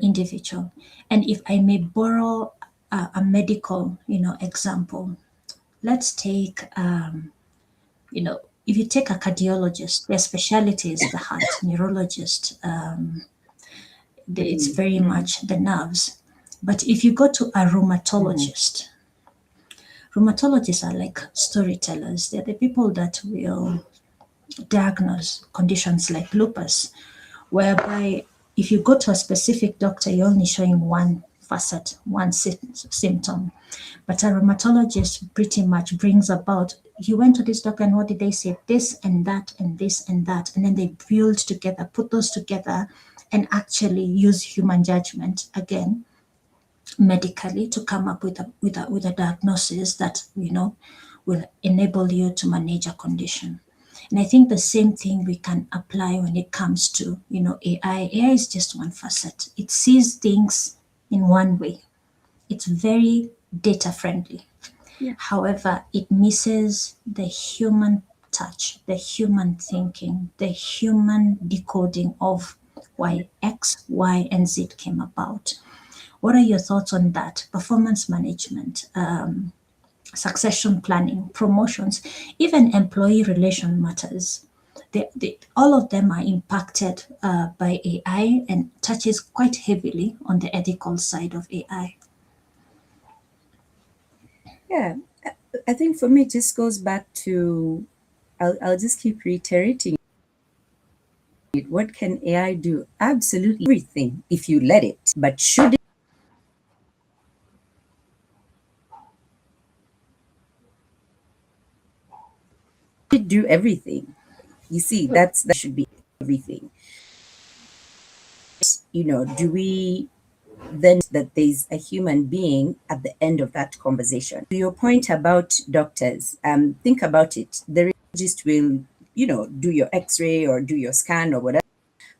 individual. And if I may borrow a medical, example, let's take, if you take a cardiologist, their specialty is the heart. Neurologist, it's very much the nerves. But if you go to a rheumatologist, rheumatologists are like storytellers. They're the people that will diagnose conditions like lupus, whereby if you go to a specific doctor, you're only showing one facet, one symptom. But a rheumatologist pretty much brings about, you went to this doctor and what did they say? This and that and this and that. And then they build together, put those together, and actually use human judgment again medically to come up with a diagnosis that will enable you to manage a condition. And I think the same thing we can apply when it comes to AI. AI is just one facet. It sees things in one way. It's very data friendly. Yeah. However, it misses the human touch, the human thinking, the human decoding of why X, Y, and Z came about. What are your thoughts on that? Performance management, succession planning, promotions, even employee relation matters. All of them are impacted by AI and touches quite heavily on the ethical side of AI. Yeah, I think for me, it just goes back to, I'll just keep reiterating it. What can AI do? Absolutely everything if you let it. But should it do everything? You see, that should be everything. Do we then that there's a human being at the end of that conversation? To your point about doctors, think about it. The radiologist will, do your X-ray or do your scan or whatever.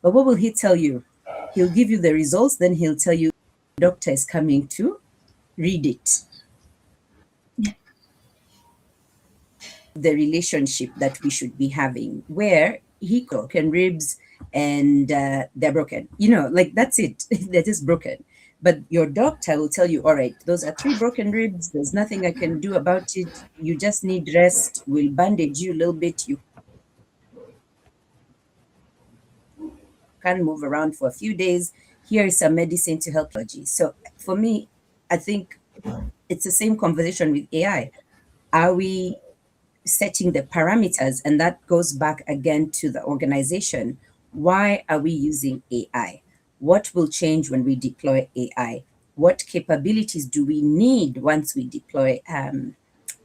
But what will he tell you? He'll give you the results, then he'll tell you the doctor is coming to read it. Yeah. The relationship that we should be having, where he broken ribs and they're broken. Like that's it. They're just broken. But your doctor will tell you, all right, those are 3 broken ribs. There's nothing I can do about it. You just need rest. We'll bandage you a little bit. You can move around for a few days. Here is some medicine to help you. So for me, I think it's the same conversation with AI. Are we setting the parameters? And that goes back again to the organization. Why are we using AI? What will change when we deploy AI? What capabilities do we need once we deploy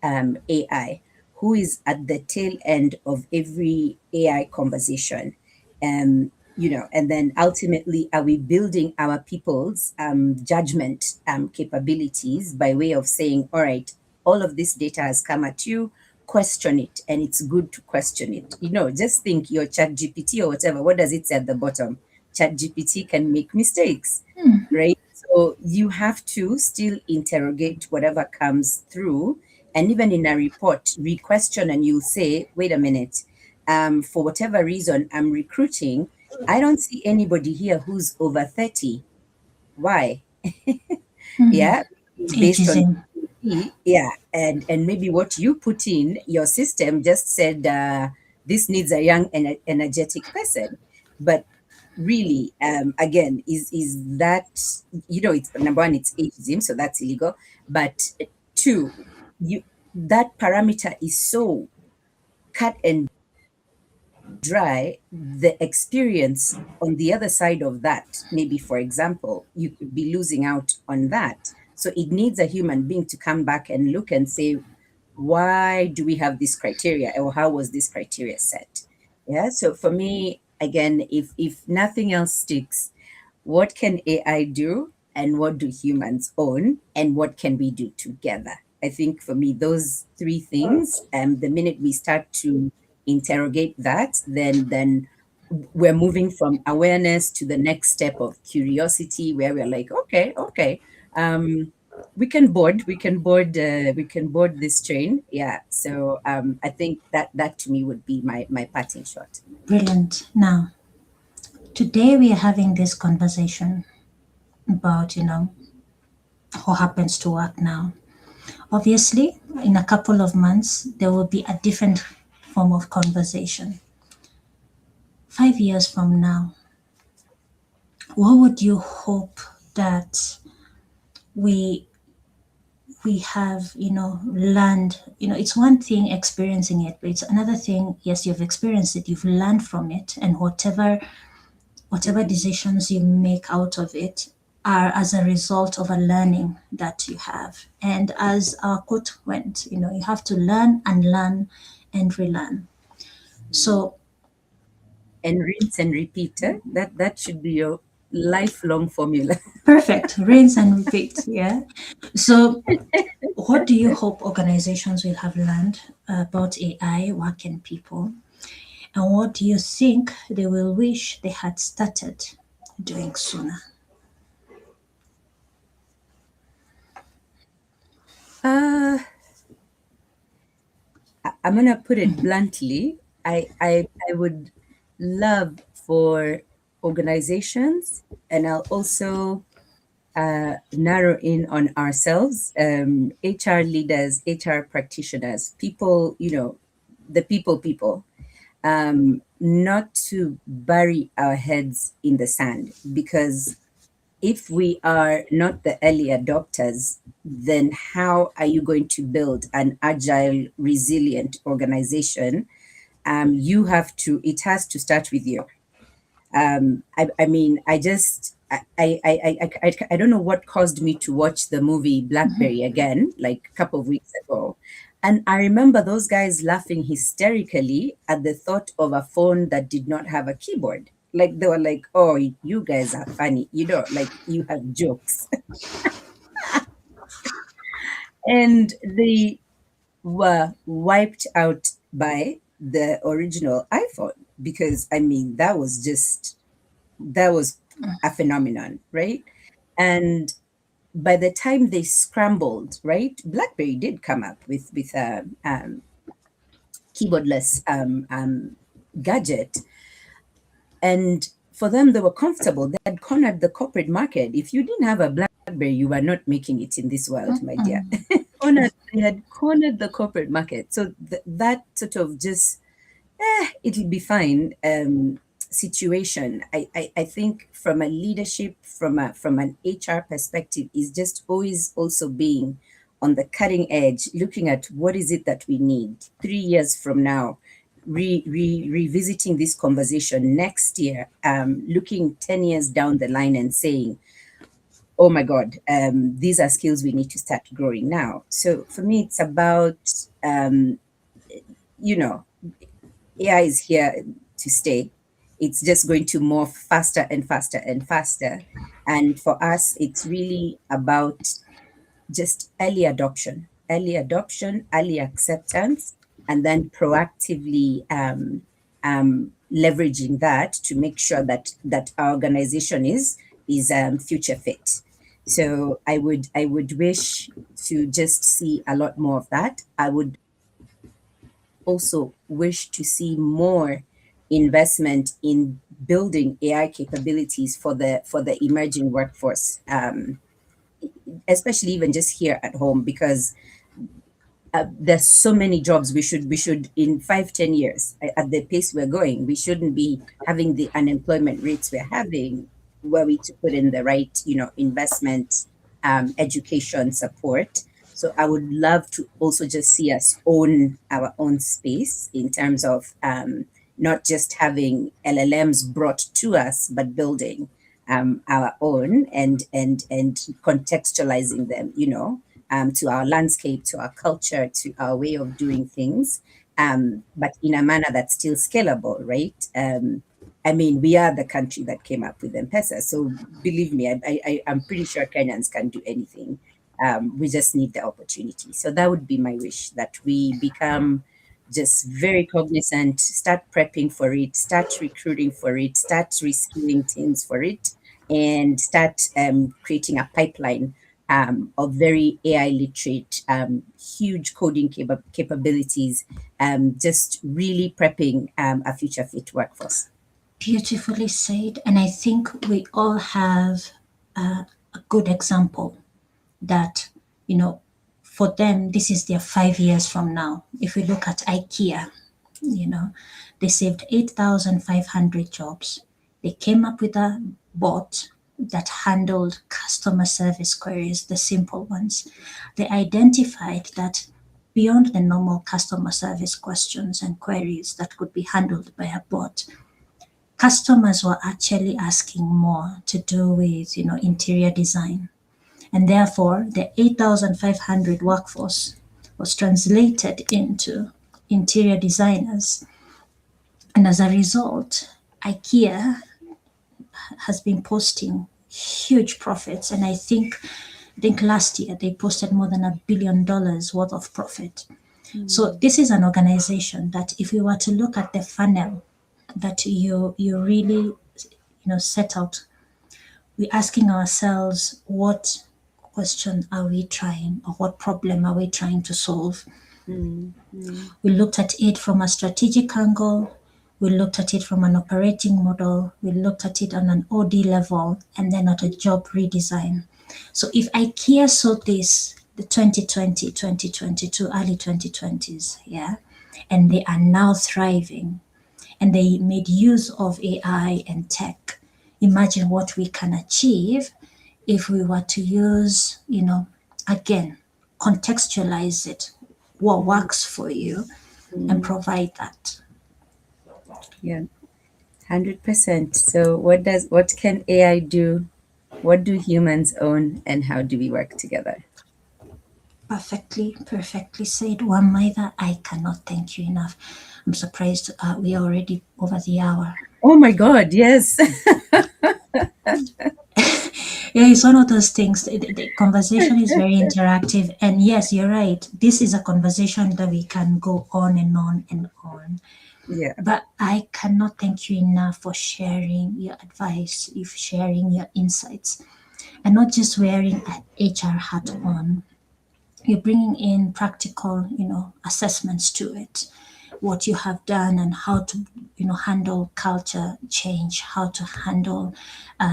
AI? Who is at the tail end of every AI conversation? And then ultimately, are we building our people's judgment capabilities by way of saying, all right, all of this data has come at you, question it, and it's good to question it. Just think your chat GPT or whatever, what does it say at the bottom? Chat GPT can make mistakes, right? So you have to still interrogate whatever comes through. And even in a report, re-question, and you'll say, wait a minute, for whatever reason I'm recruiting, I don't see anybody here who's over 30. Why? Yeah, based on Ageism. yeah, and maybe what you put in your system just said this needs a young and energetic person. But really, again, is that, it's number one, it's ageism, so that's illegal. But two, you that parameter is so cut and dry. The experience on the other side of that, maybe for example, you could be losing out on that. So it needs a human being to come back and look and say, why do we have this criteria, or how was this criteria set? Yeah, so for me, again, if nothing else sticks, what can AI do, and what do humans own, and what can we do together? I think for me, those 3 things, the minute we start to interrogate that, then we're moving from awareness to the next step of curiosity, where we're like, okay, um, we can board this train. Yeah. So I think that to me would be my parting shot. Brilliant. Now, today we are having this conversation about, who happens to work now. Obviously, in a couple of months, there will be a different form of conversation. 5 years from now, what would you hope that we we have learned? It's one thing experiencing it, but it's another thing, yes, you've experienced it, you've learned from it, and whatever decisions you make out of it, are as a result of a learning that you have. And as our quote went, you have to learn and learn and relearn. So And rinse and repeat. Eh? That should be your lifelong formula. perfect, rinse and repeat. Yeah. So what do you hope organizations will have learned about AI working people? And what do you think they will wish they had started doing sooner? Uh, I'm gonna put it bluntly. I would love for organizations, and I'll also narrow in on ourselves, HR leaders, HR practitioners, people, the people, not to bury our heads in the sand, because if we are not the early adopters, then how are you going to build an agile, resilient organization? It has to start with you. I mean, I don't know what caused me to watch the movie Blackberry again, like a couple of weeks ago. And I remember those guys laughing hysterically at the thought of a phone that did not have a keyboard. Like they were like, oh, you guys are funny, like you have jokes. And they were wiped out by the original iPhone, because I mean, that was a phenomenon, right? And by the time they scrambled, right, BlackBerry did come up with a keyboardless gadget, and for them, they were comfortable. They had cornered the corporate market. If you didn't have a BlackBerry, you were not making it in this world, my dear. They had cornered the corporate market. So that sort of just it'll be fine situation. I think from a leadership, from an HR perspective, is just always also being on the cutting edge, looking at what is it that we need 3 years from now, revisiting this conversation next year, looking 10 years down the line and saying, oh my God, these are skills we need to start growing now. So for me, it's about, you know, AI is here to stay. It's just going to morph faster and faster and faster. And for us, it's really about just early adoption, early acceptance, and then proactively leveraging that to make sure that our organization is future fit. So I would wish to just see a lot more of that. I would also wish to see more investment in building AI capabilities for the emerging workforce, especially even just here at home, because there's so many jobs. We should in 5-10 years, at the pace we're going, we shouldn't be having the unemployment rates we're having, were we to put in the right investment, education support. So I would love to also just see us own our own space in terms of not just having LLMs brought to us, but building our own, and contextualizing them, to our landscape, to our culture, to our way of doing things, but in a manner that's still scalable, right? I mean, we are the country that came up with M-Pesa. So believe me, I'm pretty sure Kenyans can do anything. We just need the opportunity. So that would be my wish, that we become just very cognizant, start prepping for it, start recruiting for it, start reskilling teams for it, and start creating a pipeline of very AI literate, huge coding capabilities, just really prepping a future fit workforce. Beautifully said. And I think we all have a good example that, you know, for them, this is their 5 years from now. If we look at IKEA, you know, they saved 8,500 jobs. They came up with a bot that handled customer service queries, the simple ones. They identified that beyond the normal customer service questions and queries that could be handled by a bot, customers were actually asking more to do with, interior design. And therefore, the 8,500 workforce was translated into interior designers. And as a result, IKEA has been posting huge profits. And I think last year they posted more than $1 billion worth of profit. So this is an organization that if we were to look at the funnel that you really set out, we're asking ourselves what question are we trying or what problem are we trying to solve. Mm, mm, We looked at it from a strategic angle, we looked at it from an operating model, we looked at it on an OD level, and then at a job redesign. So if IKEA saw this, the 2020, 2022, early 2020s, yeah, and they are now thriving, and they made use of AI and tech, imagine what we can achieve if we were to use, again, contextualize it, what mm, works for you, and mm. provide that. Yeah, 100%. So what can AI do? What do humans own, and how do we work together? Perfectly said, one mother. I cannot thank you enough. I'm surprised we are already over the hour. Oh my God, yes. Yeah, it's one of those things. The conversation is very interactive, and yes, you're right. This is a conversation that we can go on and on and on. Yeah. But I cannot thank you enough for sharing your advice, if sharing your insights, and not just wearing an HR hat on. You're bringing in practical, assessments to it, what you have done and how to, handle culture change, how to handle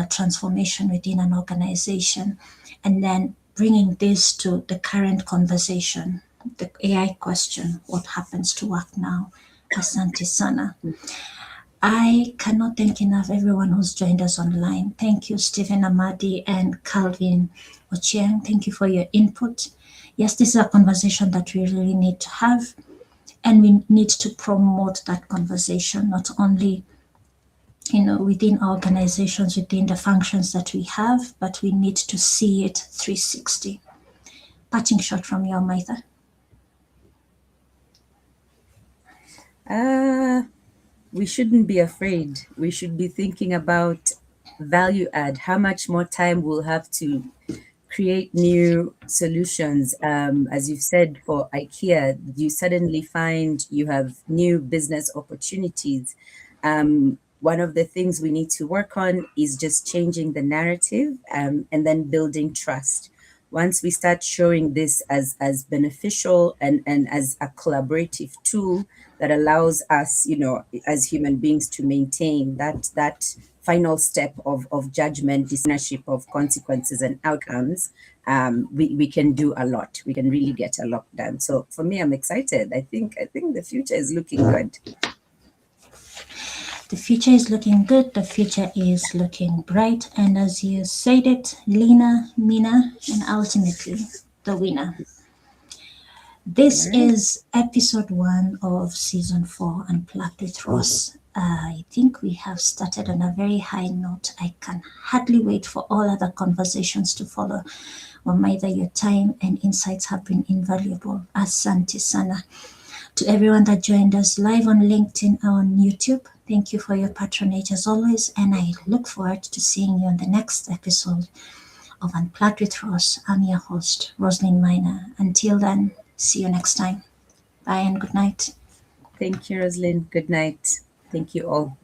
transformation within an organization, and then bringing this to the current conversation, the AI question, what happens to work now? Asante sana. I cannot thank enough everyone who's joined us online. Thank you, Stephen Amadi and Calvin Ochieng. Thank you for your input. Yes, this is a conversation that we really need to have, and we need to promote that conversation, not only within our organizations, within the functions that we have, but we need to see it 360. Parting shot from your Maitha. Uh, we shouldn't be afraid. We should be thinking about value add, how much more time we'll have to create new solutions. As you've said, for IKEA, you suddenly find you have new business opportunities. One of the things we need to work on is just changing the narrative, and then building trust. Once we start showing this as beneficial and as a collaborative tool that allows us, as human beings, to maintain that final step of judgment, discernership of consequences and outcomes, we can do a lot. We can really get a lot done. So for me, I'm excited. I think the future is looking good. The future is looking good. The future is looking bright. And as you said it, Lena, Mina, and ultimately the winner. All This right. is episode 1 of season 4, Unplugged with Ross. I think we have started on a very high note. I can hardly wait for all other conversations to follow. Wamaida, your time and insights have been invaluable. Asante sana. To everyone that joined us live on LinkedIn or on YouTube, thank you for your patronage as always, and I look forward to seeing you on the next episode of Unplugged with Ross. I'm your host, Roslyn Miner. Until then, see you next time. Bye and good night. Thank you, Rosalind. Good night. Thank you all.